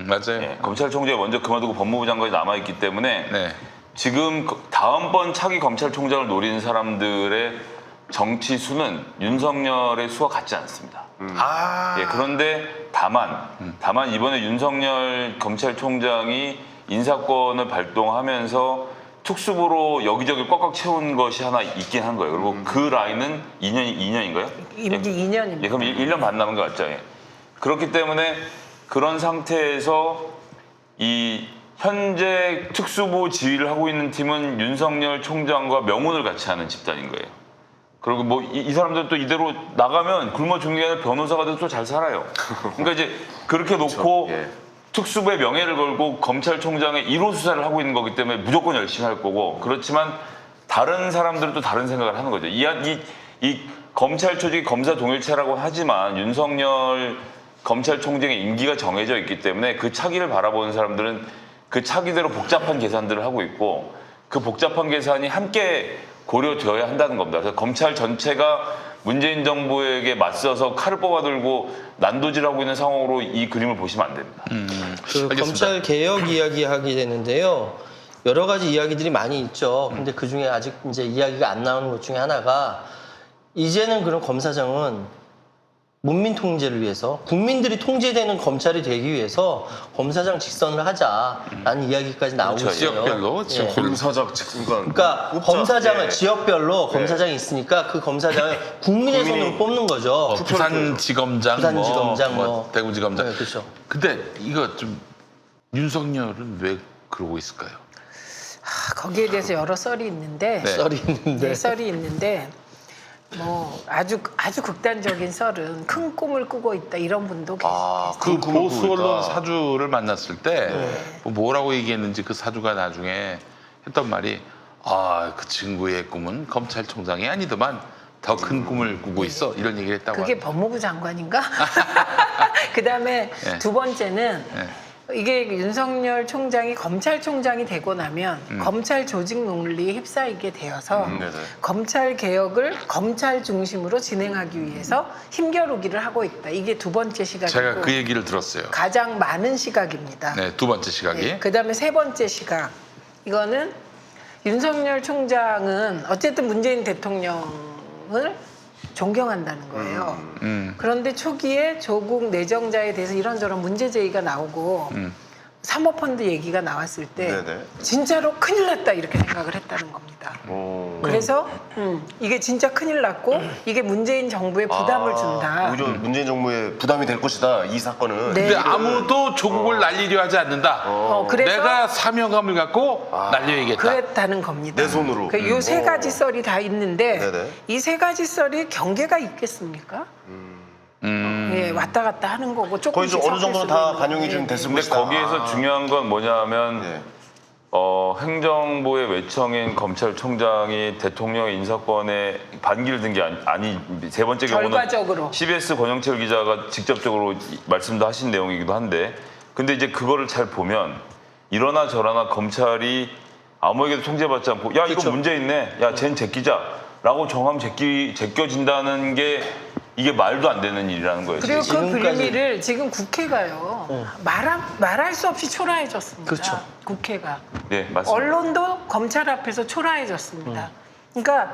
맞아요. 예, 검찰총장이 먼저 그만두고 법무부 장관이 남아있기 때문에 네. 지금 다음번 차기 검찰총장을 노리는 사람들의 정치 수는 윤석열의 수와 같지 않습니다. 아. 예, 그런데 다만 이번에 윤석열 검찰총장이 인사권을 발동하면서 특수부로 여기저기 꽉꽉 채운 것이 하나 있긴 한 거예요. 그리고 그 라인은 2년인가요? 임기 2년입니다. 예, 그럼 1년 반 남은 거 맞죠? 예. 그렇기 때문에 그런 상태에서 이 현재 특수부 지휘를 하고 있는 팀은 윤석열 총장과 명운을 같이 하는 집단인 거예요. 그리고 뭐 이 사람들 또 이대로 나가면 굶어 죽는 게 아니라 변호사가 돼서 또 잘 살아요. 그러니까 이제 그렇게 놓고 예. 특수부의 명예를 걸고 검찰총장의 1호 수사를 하고 있는 거기 때문에 무조건 열심히 할 거고 그렇지만 다른 사람들은 또 다른 생각을 하는 거죠. 이 검찰 조직이 검사 동일체라고 하지만 윤석열 검찰총장의 임기가 정해져 있기 때문에 그 차기를 바라보는 사람들은 그 차기대로 복잡한 계산들을 하고 있고 그 복잡한 계산이 함께 고려되어야 한다는 겁니다. 그래서 검찰 전체가 문재인 정부에게 맞서서 칼을 뽑아들고 난도질하고 있는 상황으로 이 그림을 보시면 안 됩니다. 그 알겠습니다. 검찰 개혁 이야기 하게 되는데요. 여러 가지 이야기들이 많이 있죠. 근데 그 중에 아직 이제 이야기가 안 나오는 것 중에 하나가 이제는 그런 검사장은 문민 통제를 위해서 국민들이 통제되는 검찰이 되기 위해서 검사장 직선을 하자라는 이야기까지 나오고 그렇죠. 있어요. 지역별로 예. 지역별로. 검사장 직관. 그러니까 검사장을 예. 지역별로 검사장이 있으니까 그 검사장을 국민의 국민이- 손으로 뽑는 거죠. 부산지검장, 부산지검장, 뭐 대구지검장. 네, 그렇죠. 근데 이거 좀 윤석열은 왜 그러고 있을까요? 거기에 대해서 여러 썰이 있는데 네. 썰이 있는데 네, 썰이 있는데 뭐 아주 극단적인 썰은 큰 꿈을 꾸고 있다 이런 분도 계세요. 아, 그 꿈을 보수 꾸고 언론 있다. 사주를 만났을 때 뭐라고 얘기했는지 그 사주가 나중에 했던 말이 그 친구의 꿈은 검찰총장이 아니더만 더 큰 꿈을 꾸고 있어 이런 얘기를 했다고 그게 합니다. 법무부 장관인가? 그다음에 네. 두 번째는 네. 이게 윤석열 총장이 검찰총장이 되고 나면 검찰 조직 논리에 휩싸이게 되어서 네네. 검찰 개혁을 검찰 중심으로 진행하기 위해서 힘겨루기를 하고 있다. 이게 두 번째 시각이고 제가 그 얘기를 들었어요. 가장 많은 시각입니다. 네, 두 번째 시각이. 그다음에 세 번째 시각. 이거는 윤석열 총장은 어쨌든 문재인 대통령을 존경한다는 거예요. 그런데 초기에 조국 내정자에 대해서 이런저런 문제 제기가 나오고 사모펀드 얘기가 나왔을 때 네네. 진짜로 큰일 났다 이렇게 생각을 했다는 겁니다. 그래서 이게 진짜 큰일 났고 이게 문재인 정부에 부담을 준다. 오히려 문재인 정부에 부담이 될 것이다 이 사건은. 네. 근데 아무도 조국을 날리려 하지 않는다. 그래서 내가 사명감을 갖고 날려야겠다. 그랬다는 겁니다. 내 손으로. 이 세 가지 썰이 다 있는데 네네. 이 세 가지 썰이 경계가 있겠습니까? 예, 왔다 갔다 하는 거고 거의 조금씩 좀 어느 정도는 다 섞일 반영이 수도 좀 있는 됐을 근데 것이다. 거기에서 중요한 건 뭐냐면 네. 행정부의 외청인 검찰총장이 대통령의 인사권에 반기를 든 게 아니 세 번째 경우는 결과적으로. CBS 권영철 기자가 직접적으로 말씀도 하신 내용이기도 한데 근데 이제 그거를 잘 보면 이러나 저러나 검찰이 아무에게도 통제받지 않고 야 이거 문제 있네 야 쟨 제끼자라고 정하면 제껴진다는 게 이게 말도 안 되는 일이라는 거예요. 그리고 그 지금까지- 빌미를 지금 국회가요 말할 수 없이 초라해졌습니다. 그렇죠. 국회가 네 맞습니다. 언론도 검찰 앞에서 초라해졌습니다. 그러니까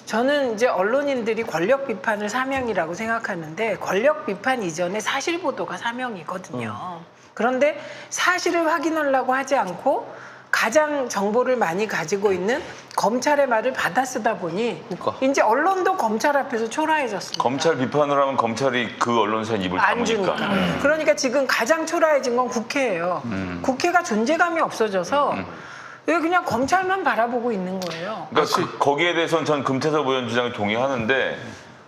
저는 이제 언론인들이 권력 비판을 사명이라고 생각하는데 권력 비판 이전에 사실 보도가 사명이거든요. 그런데 사실을 확인하려고 하지 않고 가장 정보를 많이 가지고 있는 검찰의 말을 받아쓰다 보니 그러니까. 이제 언론도 검찰 앞에서 초라해졌습니다. 검찰 비판을 하면 검찰이 그 언론사에 입을 안 주니까. 다무니까. 그러니까 지금 가장 초라해진 건 국회예요. 국회가 존재감이 없어져서 왜 그냥 검찰만 바라보고 있는 거예요. 그러니까 거기에 대해서는 전 금태섭 의원 주장에 동의하는데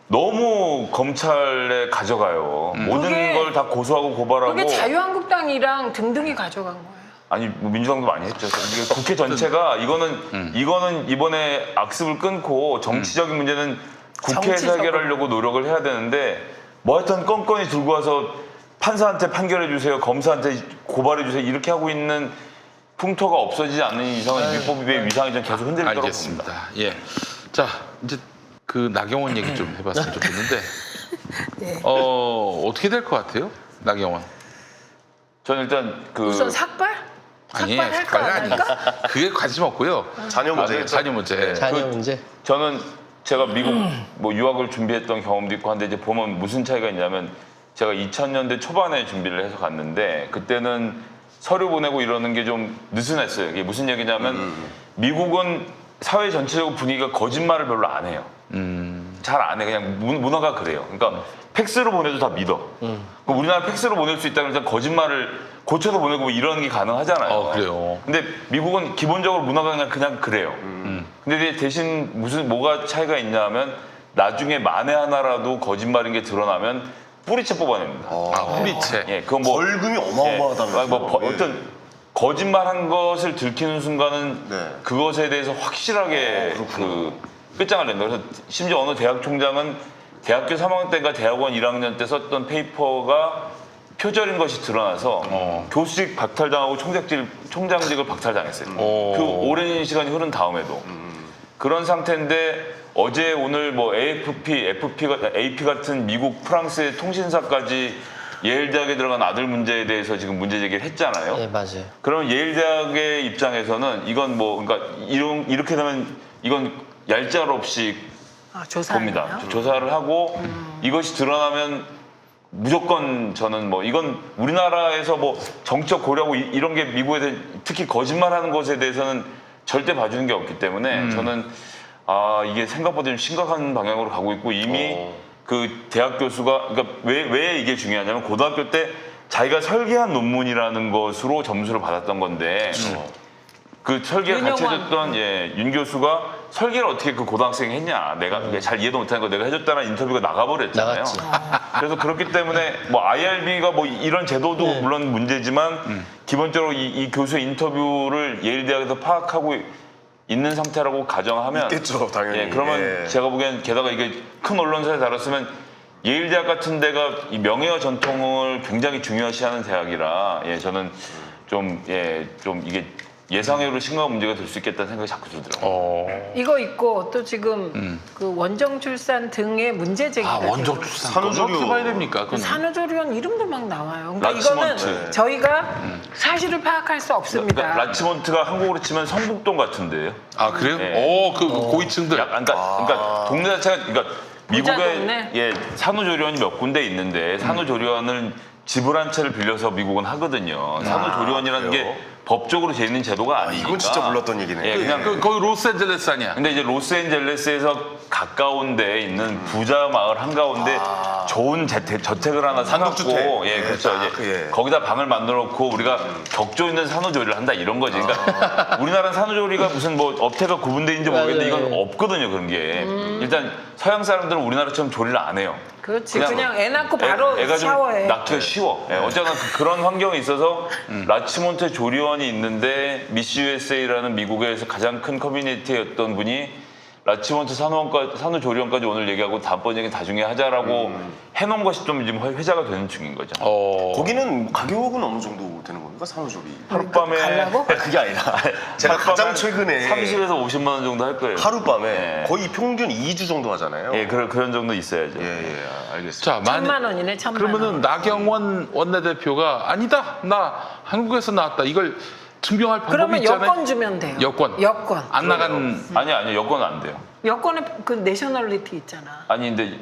너무 검찰에 가져가요. 모든 그게- 걸 다 고소하고 고발하고. 그게 자유한국당이랑 등등이 가져간 거예요. 아니 뭐 민주당도 많이 했죠. 이게 국회 전체가 이거는 이번에 악습을 끊고 정치적인 문제는 국회에서 정치적으로. 해결하려고 노력을 해야 되는데 뭐 하여튼 건건이 들고 와서 판사한테 판결해 주세요, 검사한테 고발해 주세요 이렇게 하고 있는 풍토가 없어지지 않는 이상은 입법의 위상이 좀 계속 흔들리도록 봅니다. 알겠습니다. 예. 자, 이제 그 나경원 얘기 좀 해봤으면 좋겠는데, 네. 어떻게 될 것 같아요, 나경원? 저는 일단 그 우선 삭발? 아니, 삭발할까 안 아니. 할까? 그게 관심 없고요. 자녀 문제. 자녀 문제. 자녀 문제. 저는 제가 미국 뭐 유학을 준비했던 경험도 있고 한데 이제 보면 무슨 차이가 있냐면 제가 2000년대 초반에 준비를 해서 갔는데 그때는 서류 보내고 이러는 게 좀 느슨했어요. 이게 무슨 얘기냐면 미국은 사회 전체적 분위기가 거짓말을 별로 안 해요. 잘 안 해. 그냥 문화가 그래요. 그러니까 팩스로 보내도 다 믿어. 그럼 우리나라 팩스로 보낼 수 있다면 일단 거짓말을 고쳐서 보내고 뭐 이런 게 가능하잖아요. 그래요. 근데 미국은 기본적으로 문화가 그냥 그래요. 근데 이제 대신 뭐가 차이가 있냐면 나중에 만에 하나라도 거짓말인 게 드러나면 뿌리채 뽑아냅니다. 뿌리채. 예, 그건 뭐 벌금이 어마어마하다면서요. 뭐 예. 어떤 거짓말한 것을 들키는 순간은 네. 그것에 대해서 확실하게 그 끝장을 낸다. 그래서 심지어 어느 대학 총장은 대학교 3학년 때인가 대학원 1학년 때 썼던 페이퍼가 표절인 것이 드러나서 교수직 박탈당하고 총장직을 박탈당했어요. 그 오랜 시간이 흐른 다음에도 그런 상태인데 어제 오늘 뭐 AP 같은 미국 프랑스의 통신사까지 예일 대학에 들어간 아들 문제에 대해서 지금 문제 제기를 했잖아요. 네, 맞아요. 그러면 예일 대학의 입장에서는 이건 뭐 그러니까 이렇게 되면 이건 얄짤 없이 봅니다. 조사하나요? 조사를 하고 이것이 드러나면 무조건 저는 뭐 이건 우리나라에서 뭐 정적 고려하고 이런 게 미국에 대해 특히 거짓말하는 것에 대해서는 절대 봐주는 게 없기 때문에 저는 이게 생각보다 좀 심각한 방향으로 가고 있고 이미 그 대학 교수가 그러니까 왜 이게 중요하냐면 고등학교 때 자기가 설계한 논문이라는 것으로 점수를 받았던 건데 그 설계를 같이 윤영원. 해줬던 윤 교수가 설계를 어떻게 그 고등학생이 했냐 내가 잘 이해도 못하는 거 내가 해줬다는 인터뷰가 나가버렸잖아요. 나갔지. 그래서 그렇기 때문에 뭐 IRB가 뭐 이런 제도도 네. 물론 문제지만 기본적으로 이 교수의 인터뷰를 예일대학에서 파악하고 있는 상태라고 가정하면 있겠죠, 당연히. 예, 그러면 예. 제가 보기엔 게다가 이게 큰 언론사에 다뤘으면 예일대학 같은 데가 이 명예와 전통을 굉장히 중요시하는 대학이라 저는 좀 이게 예상외로 심각한 문제가 될 수 있겠다는 생각이 자꾸 들더라고요. 이거 있고 또 지금 그 원정 출산 등의 문제 제기가 원적 되고 출산. 산후조리원. 어떻게 봐야 됩니까? 그건? 산후조리원 이름도 막 나와요. 그러니까 라치몬트. 이거는 저희가 사실을 파악할 수 없습니다. 그러니까 라치몬트가 한국으로 치면 성북동 같은데요. 아, 그래요? 네. 그 고위층들. 그러니까 동네 자체가 그러니까 부자 미국에 동네? 산후조리원이 몇 군데 있는데 산후조리원을 집을 한 채를 빌려서 미국은 하거든요. 산후조리원이라는 게 법적으로 돼 있는 제도가 아니니까. 이건 진짜 몰랐던 얘기네. 예, 그냥 거기 로스앤젤레스 아니야? 근데 이제 로스앤젤레스에서 가까운 데에 있는 부자 마을 한가운데 좋은 저택을 하나 사갖고 단독주택. 예, 그렇죠. 아, 이제 예. 거기다 방을 만들어 놓고 우리가 격조 있는 산후조리를 한다 이런 거지. 그러니까 우리나라는 산후조리가 무슨 뭐 업태가 구분돼 있는지 모르겠는데 이건 없거든요, 그런 게. 일단 서양 사람들은 우리나라처럼 조리를 안 해요. 그렇지. 그냥 애 낳고 바로 애가 샤워해. 좀 낳기가 쉬워. 예, 어쨌든 그런 환경에 있어서 라치몬테 조리원이 있는데 미스 USA라는 미국에서 가장 큰 커뮤니티였던 분이 라치몬테 산후조리원까지 오늘 얘기하고 다음번 얘기 나중에 하자라고 해놓은 것이 좀 지금 회자가 되는 중인 거죠. 거기는 가격은 어느 정도 되는 겁니까? 산후조리. 하룻밤에 갈라고? 그게 아니라 제가 가장 최근에 30에서 50만 원 정도 할 거예요. 하룻밤에 예. 거의 평균 2주 정도 하잖아요. 예, 그런 정도 있어야죠. 예, 알겠습니다. 자, 1,000만 원이네, 1,000만 원. 그러면은 나경원 원내대표가 아니다, 나 한국에서 나왔다. 이걸 증명할 방법이 그러면 있잖아요. 여권 주면 돼요. 여권. 여권. 안 나간 아니 여권은 안 돼요. 여권에 그 내셔널리티 있잖아. 아니 근데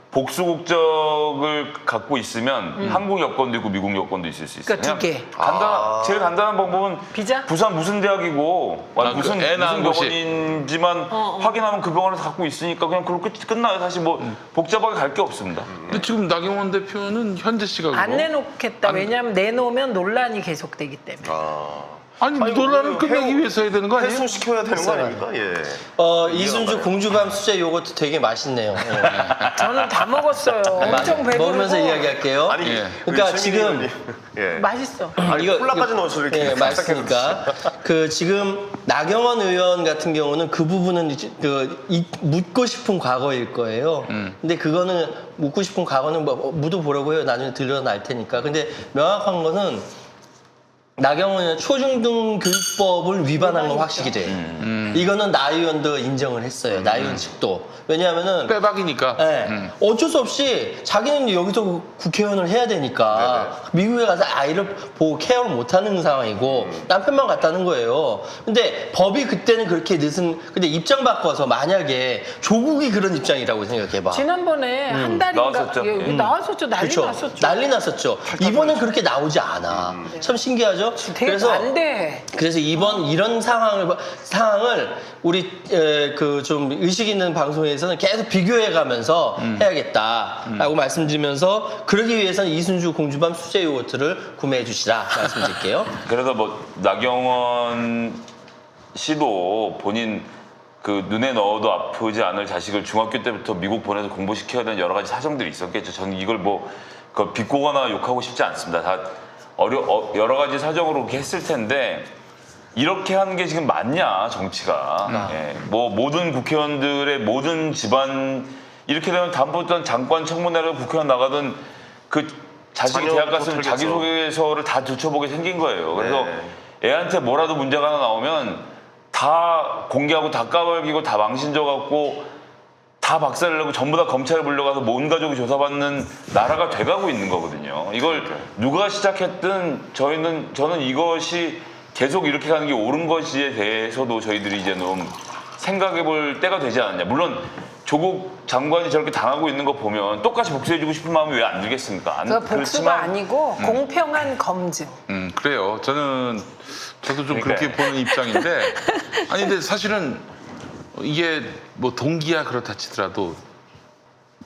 복수 국적을 갖고 있으면 한국 여권도 있고 미국 여권도 있을 수 있어요. 그러니까 두 개. 제일 간단한 방법은 비자? 부산 무슨 대학이고 무슨 애 낳은 곳이. 병원인지만 확인하면 그 병원에서 갖고 있으니까 그냥 그렇게 끝나요. 사실 뭐 복잡하게 갈 게 없습니다. 근데 지금 나경원 대표는 현재 시각으로 안 내놓겠다. 왜냐하면 내놓으면 논란이 계속되기 때문에. 아니 논란을 끝내기 위해서 해야 되는 거 아니에요? 해소시켜야 되는 거 아닙니까? 예. 이순주 공주밤 수제 요거트 되게 맛있네요. 저는 다 먹었어요. 엄청 배부르고. 먹으면서 이야기할게요. 아니, 예. 그러니까 우리 지금 최민희 의원님. 예. 맛있어. 아니, 콜라까지 넣어서 이렇게 예, 맛있으니까. 그 지금 나경원 의원 같은 경우는 그 부분은 묻고 싶은 과거일 거예요. 근데 그거는 묻고 싶은 과거는 뭐 묻어보라고요. 나중에 드러날 테니까. 근데 명확한 거는 나경원 의원 초중등 교육법을 위반한 건 확실히 돼. 이거는 나 의원도 인정을 했어요. 나 의원 측도. 왜냐하면은 빼박이니까. 네. 어쩔 수 없이 자기는 여기서 국회의원을 해야 되니까 미국에 가서 아이를 보고 케어를 못하는 상황이고 남편만 갔다는 거예요. 근데 법이 그때는 그렇게 근데 입장 바꿔서 만약에 조국이 그런 입장이라고 생각해봐. 지난번에 한 달인가 나왔었죠. 예, 나왔었죠. 난리 그렇죠. 났었죠. 난리 났었죠. 이번엔 그렇게 나오지 않아. 참 신기하죠? 되게 반대해. 그래서 이번 이런 상황을 우리 그 좀 의식 있는 방송에서는 계속 비교해가면서 해야겠다라고 말씀드리면서 그러기 위해서는 이순주 공주밤 수제 요거트를 구매해 주시라 말씀드릴게요. 그래서 뭐 나경원 씨도 본인 그 눈에 넣어도 아프지 않을 자식을 중학교 때부터 미국 보내서 공부시켜야 되는 여러 가지 사정들이 있었겠죠. 저는 이걸 뭐 비꼬거나 욕하고 싶지 않습니다. 다 여러 가지 사정으로 그렇게 했을 텐데 이렇게 하는 게 지금 맞냐 정치가. 예. 뭐 모든 국회의원들의 모든 집안 이렇게 되면 다음부터는 장관 청문회를 국회의원 나가든 그 자식이 자녀 대학 갔으면 못 자기소개서를 다 들춰보게 생긴 거예요. 그래서 네. 애한테 뭐라도 문제가 하나 나오면 다 공개하고 다 까발기고 다 망신져갖고 다 박살을 내고 전부 다 검찰에 불려가서 온 가족이 조사받는 나라가 돼가고 있는 거거든요. 이걸 누가 시작했든 저는 이것이 계속 이렇게 가는 게 옳은 것에 대해서도 저희들이 이제 좀 생각해 볼 때가 되지 않았냐. 물론 조국 장관이 저렇게 당하고 있는 거 보면 똑같이 복수해주고 싶은 마음이 왜 안 들겠습니까? 그 복수가 아니고 공평한 검증. 그래요. 저도 좀 그렇게 그러니까요. 보는 입장인데 아니 근데 사실은 이게 뭐 동기야 그렇다 치더라도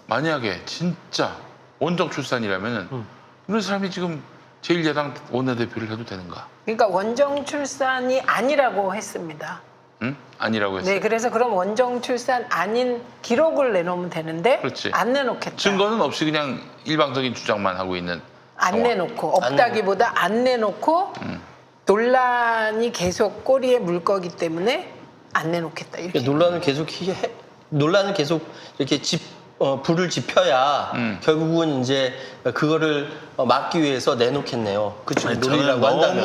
만약에 진짜 원정 출산이라면은 이런 사람이 지금 제1야당 원내대표를 해도 되는가? 그러니까 원정 출산이 아니라고 했습니다. 응? 아니라고 했어요. 네, 그래서 그럼 원정 출산 아닌 기록을 내놓으면 되는데 그렇지. 안 내놓겠다. 증거는 없이 그냥 일방적인 주장만 하고 있는 안 상황. 내놓고 없다기보다 안 내놓고 논란이 계속 꼬리에 물 거기 때문에 안 내놓겠다. 이렇게. 논란을 계속 이렇게 불을 지펴야 결국은 이제 그거를 막기 위해서 내놓겠네요. 그쵸? 논리라고 한다면.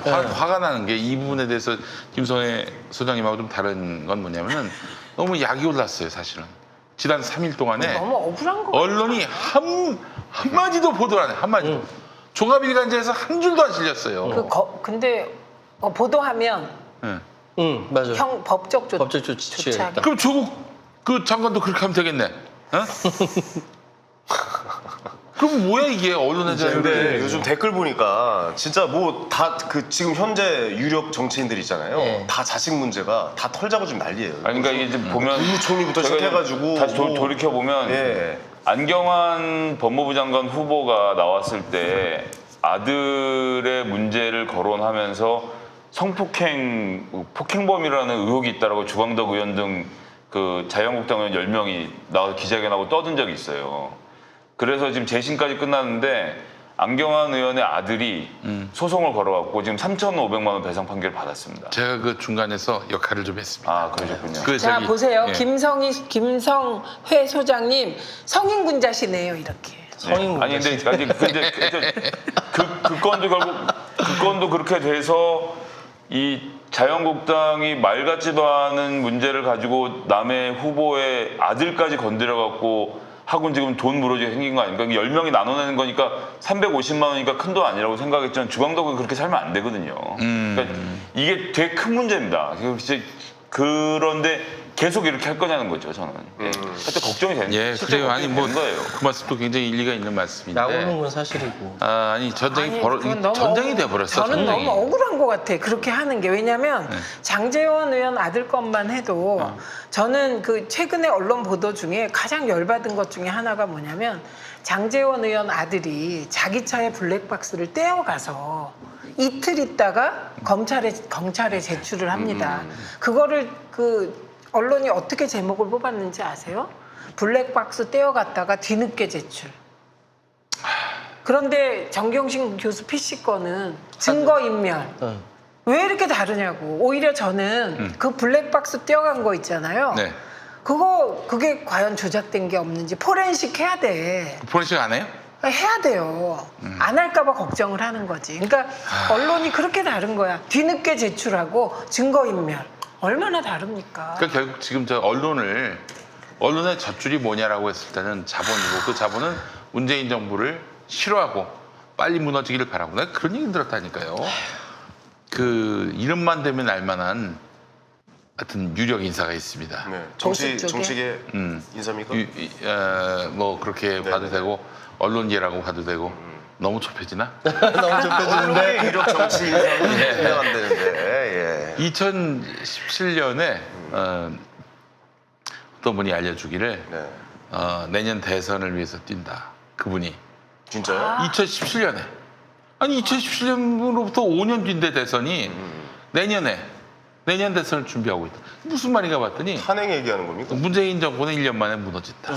너무 화가 나는 게 이 부분에 대해서 김성애 소장님하고 좀 다른 건 뭐냐면은 너무 약이 올랐어요, 사실은. 지난 3일 동안에 너무 억울한 거. 언론이 한마디도 보도를 안 해, 한마디도. 종합일간지에서 한 줄도 안 실렸어요. 근데 보도하면 예. 맞아. 법적 법적 조치 취해야겠다. 그럼 조국 그 장관도 그렇게 하면 되겠네. 어? 그럼 뭐야 이게 언론의 근데 자유를? 요즘 댓글 보니까 진짜 뭐 다 그 지금 현재 유력 정치인들 있잖아요. 네. 다 자식 문제가 다 털자고 지금 난리예요. 아니 그러니까 이게 지금 보면 국무총리부터 제가 시작해가지고 다시 돌이켜 보면 예. 안경환 법무부 장관 후보가 나왔을 때 아들의 문제를 거론하면서 폭행범이라는 의혹이 있다라고 주광덕 의원 등 그 자유한국당 의원 10명이 나와서 기자회견하고 떠든 적이 있어요. 그래서 지금 재심까지 끝났는데 안경환 의원의 아들이 소송을 걸어왔고 지금 3,500만 원 배상 판결을 받았습니다. 제가 그 중간에서 역할을 좀 했습니다. 아 그러셨군요. 그 자 저기, 보세요. 예. 김성회 소장님 성인군자시네요 이렇게. 성인 아니 근데 그 건도 그렇게 돼서 이 자유한국당이 말 같지도 않은 문제를 가지고 남의 후보의 아들까지 건드려갖고 하고는 지금 돈 무너지게 생긴 거 아닙니까? 10명이 나눠내는 거니까 350만 원이니까 큰 돈 아니라고 생각했지만 주광덕은 그렇게 살면 안 되거든요. 그러니까 이게 되게 큰 문제입니다. 그런데 계속 이렇게 할 거냐는 거죠, 저는. 하여튼 걱정이 되는 예, 실제 그래요. 아니 걱정이 뭐 되는 거예요. 그 말씀도 굉장히 일리가 있는 말씀인데. 나오는 건 사실이고. 아니 전쟁이 그건 너무 전쟁이 돼 버렸어. 저는 전쟁이. 너무 억울한 것 같아. 그렇게 하는 게 왜냐하면 장제원 의원 아들 것만 해도 저는 그 최근에 언론 보도 중에 가장 열받은 것 중에 하나가 뭐냐면 장제원 의원 아들이 자기 차에 블랙박스를 떼어가서 이틀 있다가 경찰에 제출을 합니다. 그거를 그 언론이 어떻게 제목을 뽑았는지 아세요? 블랙박스 떼어갔다가 뒤늦게 제출. 그런데 정경심 교수 PC 거는 증거인멸. 응. 왜 이렇게 다르냐고. 오히려 저는 그 블랙박스 떼어간 거 있잖아요. 네. 그게 과연 조작된 게 없는지 포렌식 해야 돼. 포렌식 안 해요? 해야 돼요. 안 할까 봐 걱정을 하는 거지. 그러니까 언론이 그렇게 다른 거야. 뒤늦게 제출하고 증거인멸. 얼마나 다릅니까? 그러니까 결국 지금 저 언론의 젖줄이 뭐냐라고 했을 때는 자본이고 그 자본은 문재인 정부를 싫어하고 빨리 무너지기를 바라고 내가 그런 얘기 들었다니까요. 그 이름만 대면 알만한 하여튼 유력 인사가 있습니다. 네. 보수 쪽에? 정치계 음. 인사입니까? 뭐 그렇게 봐도 되고 언론계라고 봐도 되고 너무 좁혀지나? 너무 좁혀지는데. 언론이 유력 정치 인사는 해야 안 되는데. 예. 2017년에 어떤 분이 알려주기를 네. 내년 대선을 위해서 뛴다. 그분이 진짜요? 2017년에 아니 2017년으로부터 5년 뒤인데 대선이 내년 대선을 준비하고 있다. 무슨 말인가 봤더니 탄핵 얘기하는 겁니까? 문재인 정부는 1년 만에 무너졌다.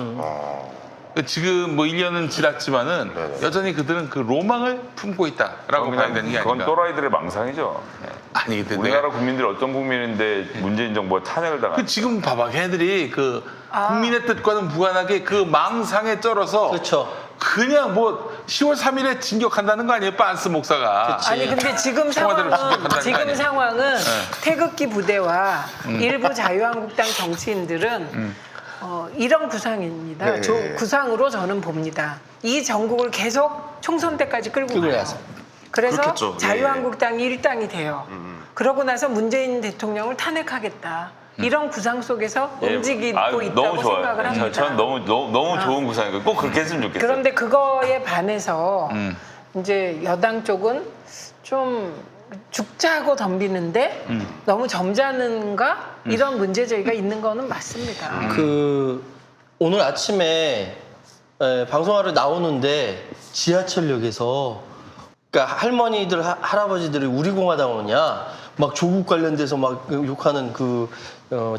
지금 뭐 1년은 지났지만은 네네. 여전히 그들은 그 로망을 품고 있다라고 생각이 되는 게 그건 아닌가. 또라이들의 망상이죠. 네. 아니 근데 우리나라 국민들이 어떤 국민인데 문재인 정부가 탄핵을 당한 그 지금 봐봐 걔네들이 그 국민의 뜻과는 무관하게 그 망상에 쩔어서 그렇죠. 그냥 뭐 10월 3일에 진격한다는 거 아니에요 빤스 목사가. 그치. 아니 근데 지금 청와대로 상황은 진격한다는 거 아니에요? 상황은 태극기 부대와 일부 자유한국당 정치인들은 이런 구상입니다. 네. 구상으로 저는 봅니다. 이 전국을 계속 총선 때까지 끌고 끌고 가요. 가서. 그래서 그렇겠죠. 자유한국당이 일당이 돼요. 그러고 나서 문재인 대통령을 탄핵하겠다. 이런 구상 속에서 움직이고 있다고 너무 좋아요. 생각을 합니다. 저는 너무 좋은 구상이고 꼭 그렇게 했으면 좋겠어요. 그런데 그거에 반해서 이제 여당 쪽은 좀 죽자고 덤비는데 너무 점잖은가 이런 문제 제기가 있는 거는 맞습니다. 그 오늘 아침에 방송하러 나오는데 지하철역에서 그러니까 할머니들 할아버지들이 우리 공화당 오냐 막 조국 관련돼서 막 욕하는 그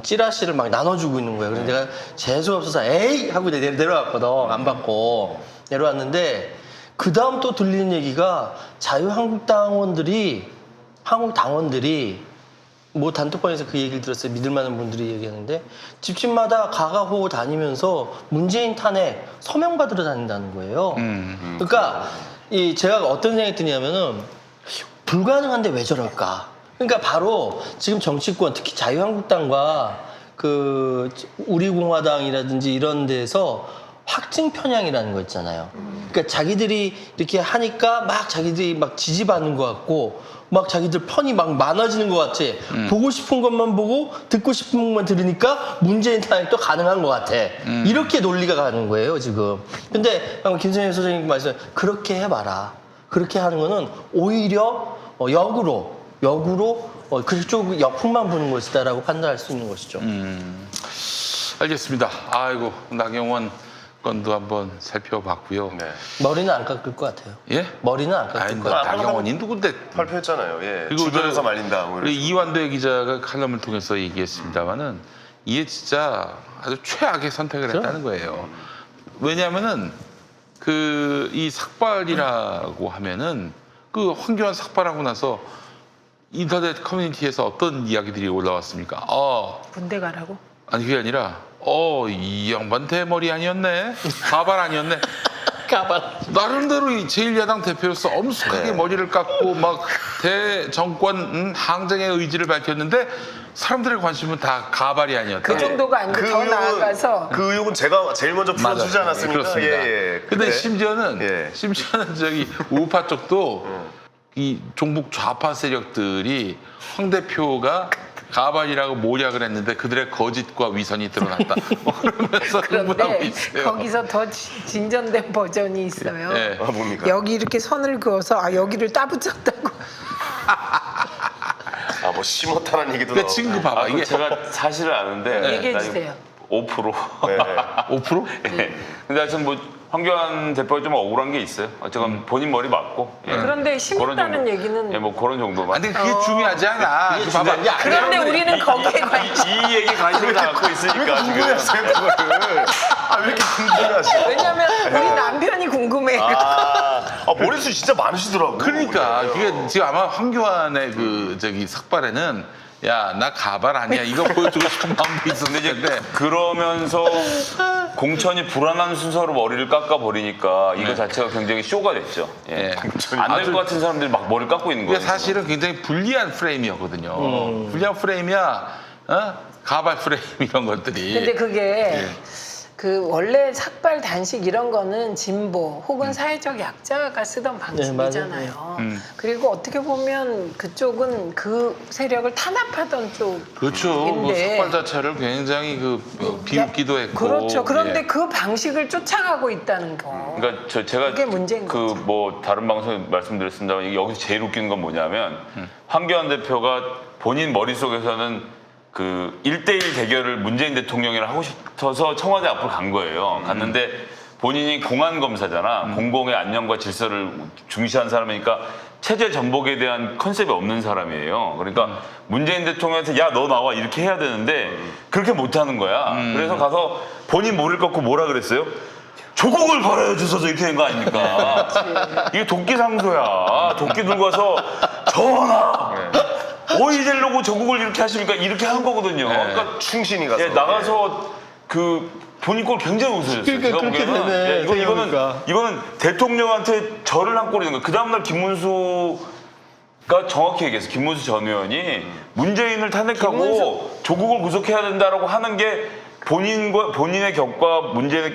찌라시를 막 나눠주고 있는 거야. 그래서 내가 재수가 없어서 에이 하고 내려왔거든. 안 받고 내려왔는데 그 다음 또 들리는 얘기가 한국 당원들이 뭐 단톡방에서 그 얘기를 들었어요. 믿을 만한 분들이 얘기하는데 집집마다 가가호호 다니면서 문재인 탄핵 서명 받으러 다닌다는 거예요. 그러니까 제가 어떤 생각이 드냐면은 불가능한데 왜 저럴까? 그러니까 바로 지금 정치권 특히 자유한국당과 그 우리공화당이라든지 이런 데서 확증 편향이라는 거 있잖아요. 그러니까 자기들이 이렇게 하니까 막 자기들이 막 지지받는 것 같고 막 자기들 편이 막 많아지는 것 같아. 보고 싶은 것만 보고 듣고 싶은 것만 들으니까 문재인 탄핵도 가능한 것 같아. 이렇게 논리가 가는 거예요 지금. 근데 방금 김선영 소장님 말씀 그렇게 해봐라. 그렇게 하는 거는 오히려 역으로 그쪽 역풍만 부는 것이다라고 판단할 수 있는 것이죠. 알겠습니다. 아이고 나경원 건도 한번 살펴봤고요. 네. 머리는 안 깎을 것 같아요. 예? 머리는 안 깎을 아니 것 뭐 같아요. 나경원이 누군데? 발표했잖아요. 예. 그리고 주변에서 저- 말린다. 뭐 우리 이런 이완도의 기자가 칼럼을 통해서 얘기했습니다만은 이게 진짜 아주 최악의 선택을 했다는 거예요. 왜냐하면은 그 이 삭발이라고 하면은 그 황교안 삭발하고 나서 인터넷 커뮤니티에서 어떤 이야기들이 올라왔습니까? 군대 가라고? 아니 그게 아니라 이 양반 대머리 아니었네, 가발 아니었네. 가발. 나름대로 이 제1야당 대표로서 엄숙하게 머리를 깎고 막 대정권 항쟁의 의지를 밝혔는데 사람들의 관심은 다 가발이 아니었다. 그 정도가 아니고 더 나아가서 그 의혹은 제가 제일 먼저 풀어주지 맞아요. 않았습니까? 그렇습니다. 예. 근데 심지어는 예. 저기 우파 쪽도 이 종북 좌파 세력들이 황 대표가 가발이라고 모략을 했는데 그들의 거짓과 위선이 드러났다. 그러면서 흥분하고 그런데 있어요. 거기서 더 진전된 버전이 있어요. 예. 아, 뭡니까? 여기 이렇게 선을 그어서 여기를 따붙였다고. 뭐 심었다는 얘기도 그러니까 지금 그 봐봐 이게 제가 사실을 아는데 얘기해 나 주세요. 5%. 네. 5%? 예. 근데 하여튼 뭐 황교안 대표가 좀 억울한 게 있어요. 어쨌건 본인 머리 맞고. 예. 그런데 심었다는 그런 정도. 얘기는 예, 뭐 그런 정도만. 아니 그게 중요하지 않아. 그게 그 봐봐. 중요한 게 아니야. 그런데 우리는 거기에 관심. 이 얘기 관심을 다 갖고 있으니까 지금. 궁금해하세요 그거를. 왜 이렇게 궁금해하세요? 왜냐면 우리 남편이 궁금해. 머리숱 진짜 많으시더라고. 그러니까 그게 지금 아마 황교안의 그 저기 삭발에는 야 나 가발 아니야 이거 보여주고 싶은 마음도 있었는데 그러면서 공천이 불안한 순서로 머리를 깎아 버리니까 이거 자체가 굉장히 쇼가 됐죠. 예. 안 될 아주- 것 같은 사람들이 막 머리를 깎고 있는 이게 거예요. 사실은 굉장히 불리한 프레임이었거든요. 불리한 프레임이야. 가발 프레임 이런 것들이. 근데 그게 그 원래 삭발 단식 이런 거는 진보 혹은 사회적 약자가 쓰던 방식이잖아요. 그리고 어떻게 보면 그쪽은 그 세력을 탄압하던 쪽. 그렇죠. 뭐 인데. 삭발 자체를 굉장히 비웃기도 했고. 그렇죠. 그런데 예. 그 방식을 쫓아가고 있다는 거. 그러니까 제가 그게 문제인 그 거죠. 뭐 다른 방송에 말씀드렸습니다만 여기서 제일 웃기는 건 뭐냐면 황교안 대표가 본인 머릿속에서는 그 1대1 대결을 문재인 대통령이랑 하고 싶어서 청와대 앞으로 간 거예요. 갔는데 본인이 공안 검사잖아. 공공의 안녕과 질서를 중시한 사람이니까 체제 전복에 대한 컨셉이 없는 사람이에요. 그러니까 문재인 대통령한테 야 너 나와 이렇게 해야 되는데 그렇게 못하는 거야. 그래서 가서 본인 머리를 꺾고 뭐라 그랬어요? 조국을 벌어야 주소서 이렇게 된 거 아닙니까? 이게 도끼 상소야. 도끼 들고 와서 전하 어이 되려고 조국을 이렇게 하십니까? 이렇게 한 거거든요. 그러니까 충신이 가서. 예, 나가서 그 본인 걸 굉장히 웃으셨어요. 그러니까 제가 그렇게 보기에는. 되네, 예, 생각해보니까. 이거는 대통령한테 절을 한 꼴이 된 거예요. 그 다음날 김문수가 정확히 얘기했어요. 김문수 전 의원이 문재인을 탄핵하고 조국을 구속해야 된다라고 하는 게 본인의 격과 문재인의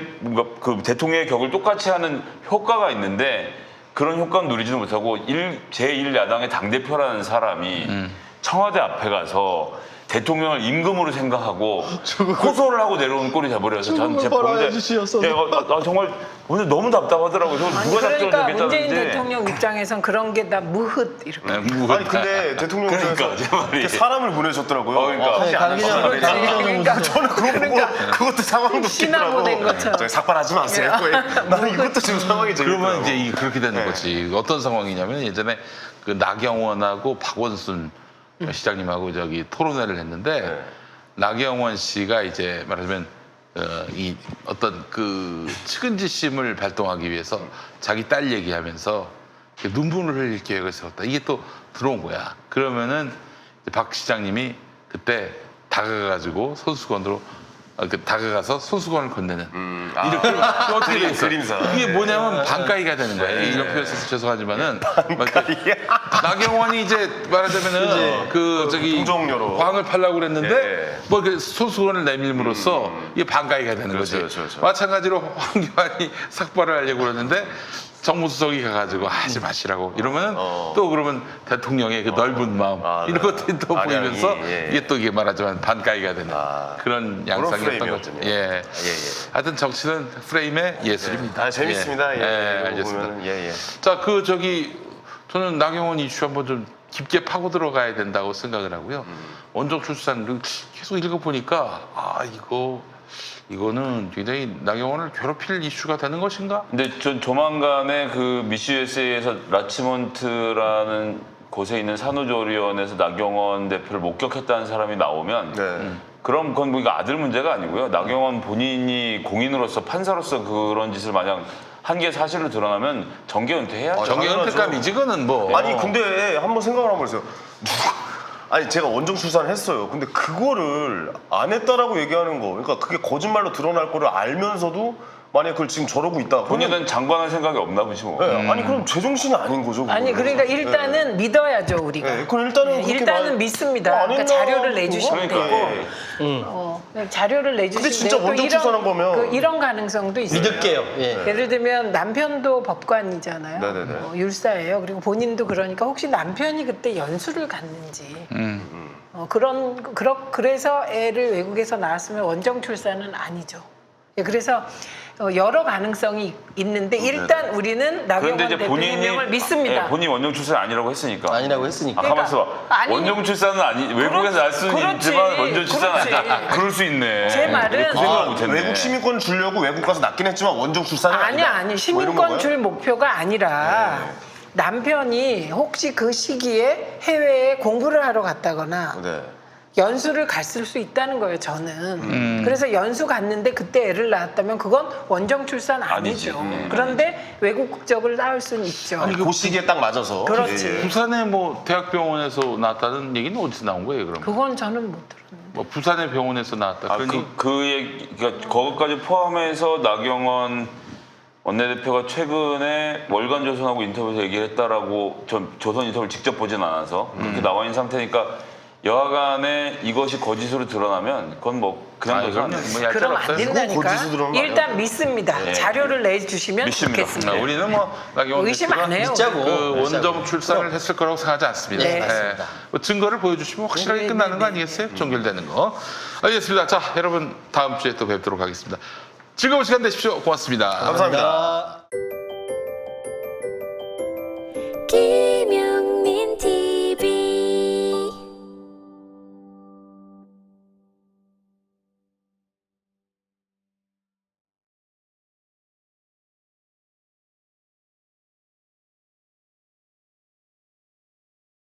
그 대통령의 격을 똑같이 하는 효과가 있는데 그런 효과는 누리지도 못하고 제1야당의 당대표라는 사람이 청와대 앞에 가서 대통령을 임금으로 생각하고 호소를 하고 내려오는 꼴이 돼버려서 저는 제 벌어야 주시옵소서. 예, 정말 오늘 너무 답답하더라고요. 저 아니, 누가 그러니까 작전을 문재인 했다는지. 대통령 입장에선 그런 게 다 무흐 이렇게. 아니 근데 대통령께서 그러니까, 제 말이. 이렇게 사람을 보내셨더라고요. 그러니까. 사실 안 강기정 하셨다고 그랬잖아요. 그러니까. 저는 그거 보고 그것도 상황도 신하고 된 웃기더라고. 것처럼. 저기 삭발하지 마세요. 나는 이것도 지금 상황이 그러면 재밌더라고. 이제 그렇게 되는 네. 거지. 어떤 상황이냐면 예전에 그 나경원하고 박원순 시장님하고 저기 토론회를 했는데 네. 나경원 씨가 이제 말하자면 이 어떤 그 측은지심을 발동하기 위해서 자기 딸 얘기하면서 눈물을 흘릴 계획을 세웠다. 이게 또 들어온 거야. 그러면은 이제 박 시장님이 그때 다가가가지고 손수건으로 다가가서 손수건을 건네는 이렇게 어떻게 돼 있어? 그림사. 이게 뭐냐면 반가이가 되는 거예요. 이런 표현 써서 죄송하지만은 나경원이 이제 말하자면은 그 저기 동정녀로. 광을 팔라고 그랬는데 예. 뭐 그 손수건을 내밀므로써 이게 반가이가 되는 거지. 그렇죠. 마찬가지로 황교안이 삭발을 하려고 그러는데 정무수석이 가가지고 하지 마시라고 이러면 또 그러면 대통령의 그 넓은 마음 이런 것들이 또 아량이, 보이면서 예. 이게 또 이게 말하자면 반가이가 되는 그런 양상이었던 거죠. 프레임이었군요. 예. 하여튼 정치는 프레임의 예술입니다. 재밌습니다. 예, 알겠습니다. 보면은, 자, 그 저기 저는 나경원 이슈 한번 좀 깊게 파고 들어가야 된다고 생각을 하고요. 원정 출산 계속 읽어보니까 이거는 굉장히 나경원을 괴롭힐 이슈가 되는 것인가? 근데 전 조만간에 그 미스 USA에서 라치몬트라는 곳에 있는 산후조리원에서 나경원 대표를 목격했다는 사람이 나오면 네. 그럼 그건 뭐 이거 아들 문제가 아니고요. 나경원 본인이 공인으로서 판사로서 그런 짓을 만약 한 게 사실로 드러나면 정계 은퇴해야죠. 정계 은퇴감이지 그거는 뭐. 아니 근데 한번 생각을 한번 해보세요. 아니 제가 원정 출산을 했어요. 근데 그거를 안 했다라고 얘기하는 거, 그러니까 그게 거짓말로 드러날 거를 알면서도 만약 그걸 지금 저러고 있다. 본인은 장관할 생각이 없나 보지 뭐. 네, 아니 그럼 제정신이 아닌 거죠. 아니 그거는. 그러니까 일단은 믿어야죠 우리가. 네, 그건 일단은 그렇게 일단은 믿습니다. 안 그러니까 했나 자료를 내주시면 그거? 되고. 예. 자료를 내주시면 근데 진짜 되고. 또 원정 출산한 거면 이런 가능성도 있어요. 믿을게요. 예. 예를 들면 남편도 법관이잖아요. 네네네. 율사예요. 그리고 본인도 그러니까 혹시 남편이 그때 연수를 갔는지 그래서 애를 외국에서 낳았으면 원정 출산은 아니죠. 예, 그래서 여러 가능성이 있는데 일단 우리는 그런데 나경원 이제 대표 본인이 해명을 믿습니다. 본인 원정 출산 아니라고 했으니까. 아니라고 했으니까. 가만 있어봐. 아니, 원정 출산은 외국에서 날 수는 그렇지. 있지만 원정 출산은 그렇지. 아니다. 그럴 수 있네. 제 말은 그 생각을 못했네. 외국 시민권 주려고 외국 가서 낳긴 했지만 원정 출산은 아니 아니다. 뭐 이런 시민권 건가요? 줄 목표가 아니라 남편이 혹시 그 시기에 해외에 공부를 하러 갔다거나 네. 연수를 갔을 수 있다는 거예요, 저는. 그래서 연수 갔는데 그때 애를 낳았다면 그건 원정 출산 아니지. 아니죠. 그런데 외국 국적을 낳을 수는 있죠. 아니 그 시기에 딱 맞아서. 그렇지. 부산의 뭐 대학병원에서 나왔다는 얘기는 어디서 나온 거예요, 그럼? 그건 저는 못 들었는데. 뭐 부산의 병원에서 나왔다. 그러니 그 얘기, 그러니까 그것까지 포함해서 나경원 원내대표가 최근에 월간조선하고 인터뷰에서 얘기를 했다라고 조선 인터뷰를 직접 보진 않아서 그렇게 나와 있는 상태니까 여하간에 이것이 거짓으로 드러나면 그건 뭐 그냥 그럼 둬서 뭐 얄짤 그럼 안 없어요. 된다니까. 거짓으로 들어오면 안 일단 믿습니다. 네. 자료를 내주시면 믿습니다. 좋겠습니다. 우리는 뭐 나경원 의심 대표가 안 해요. 믿자고. 그 원정 출산을 했을 거라고 생각하지 않습니다. 네, 맞습니다. 뭐 증거를 보여주시면 확실하게 네, 끝나는 네, 거 네. 아니겠어요? 종결되는 거. 알겠습니다. 자, 여러분 다음 주에 또 뵙도록 하겠습니다. 즐거운 시간 되십시오. 고맙습니다. 감사합니다. 감사합니다.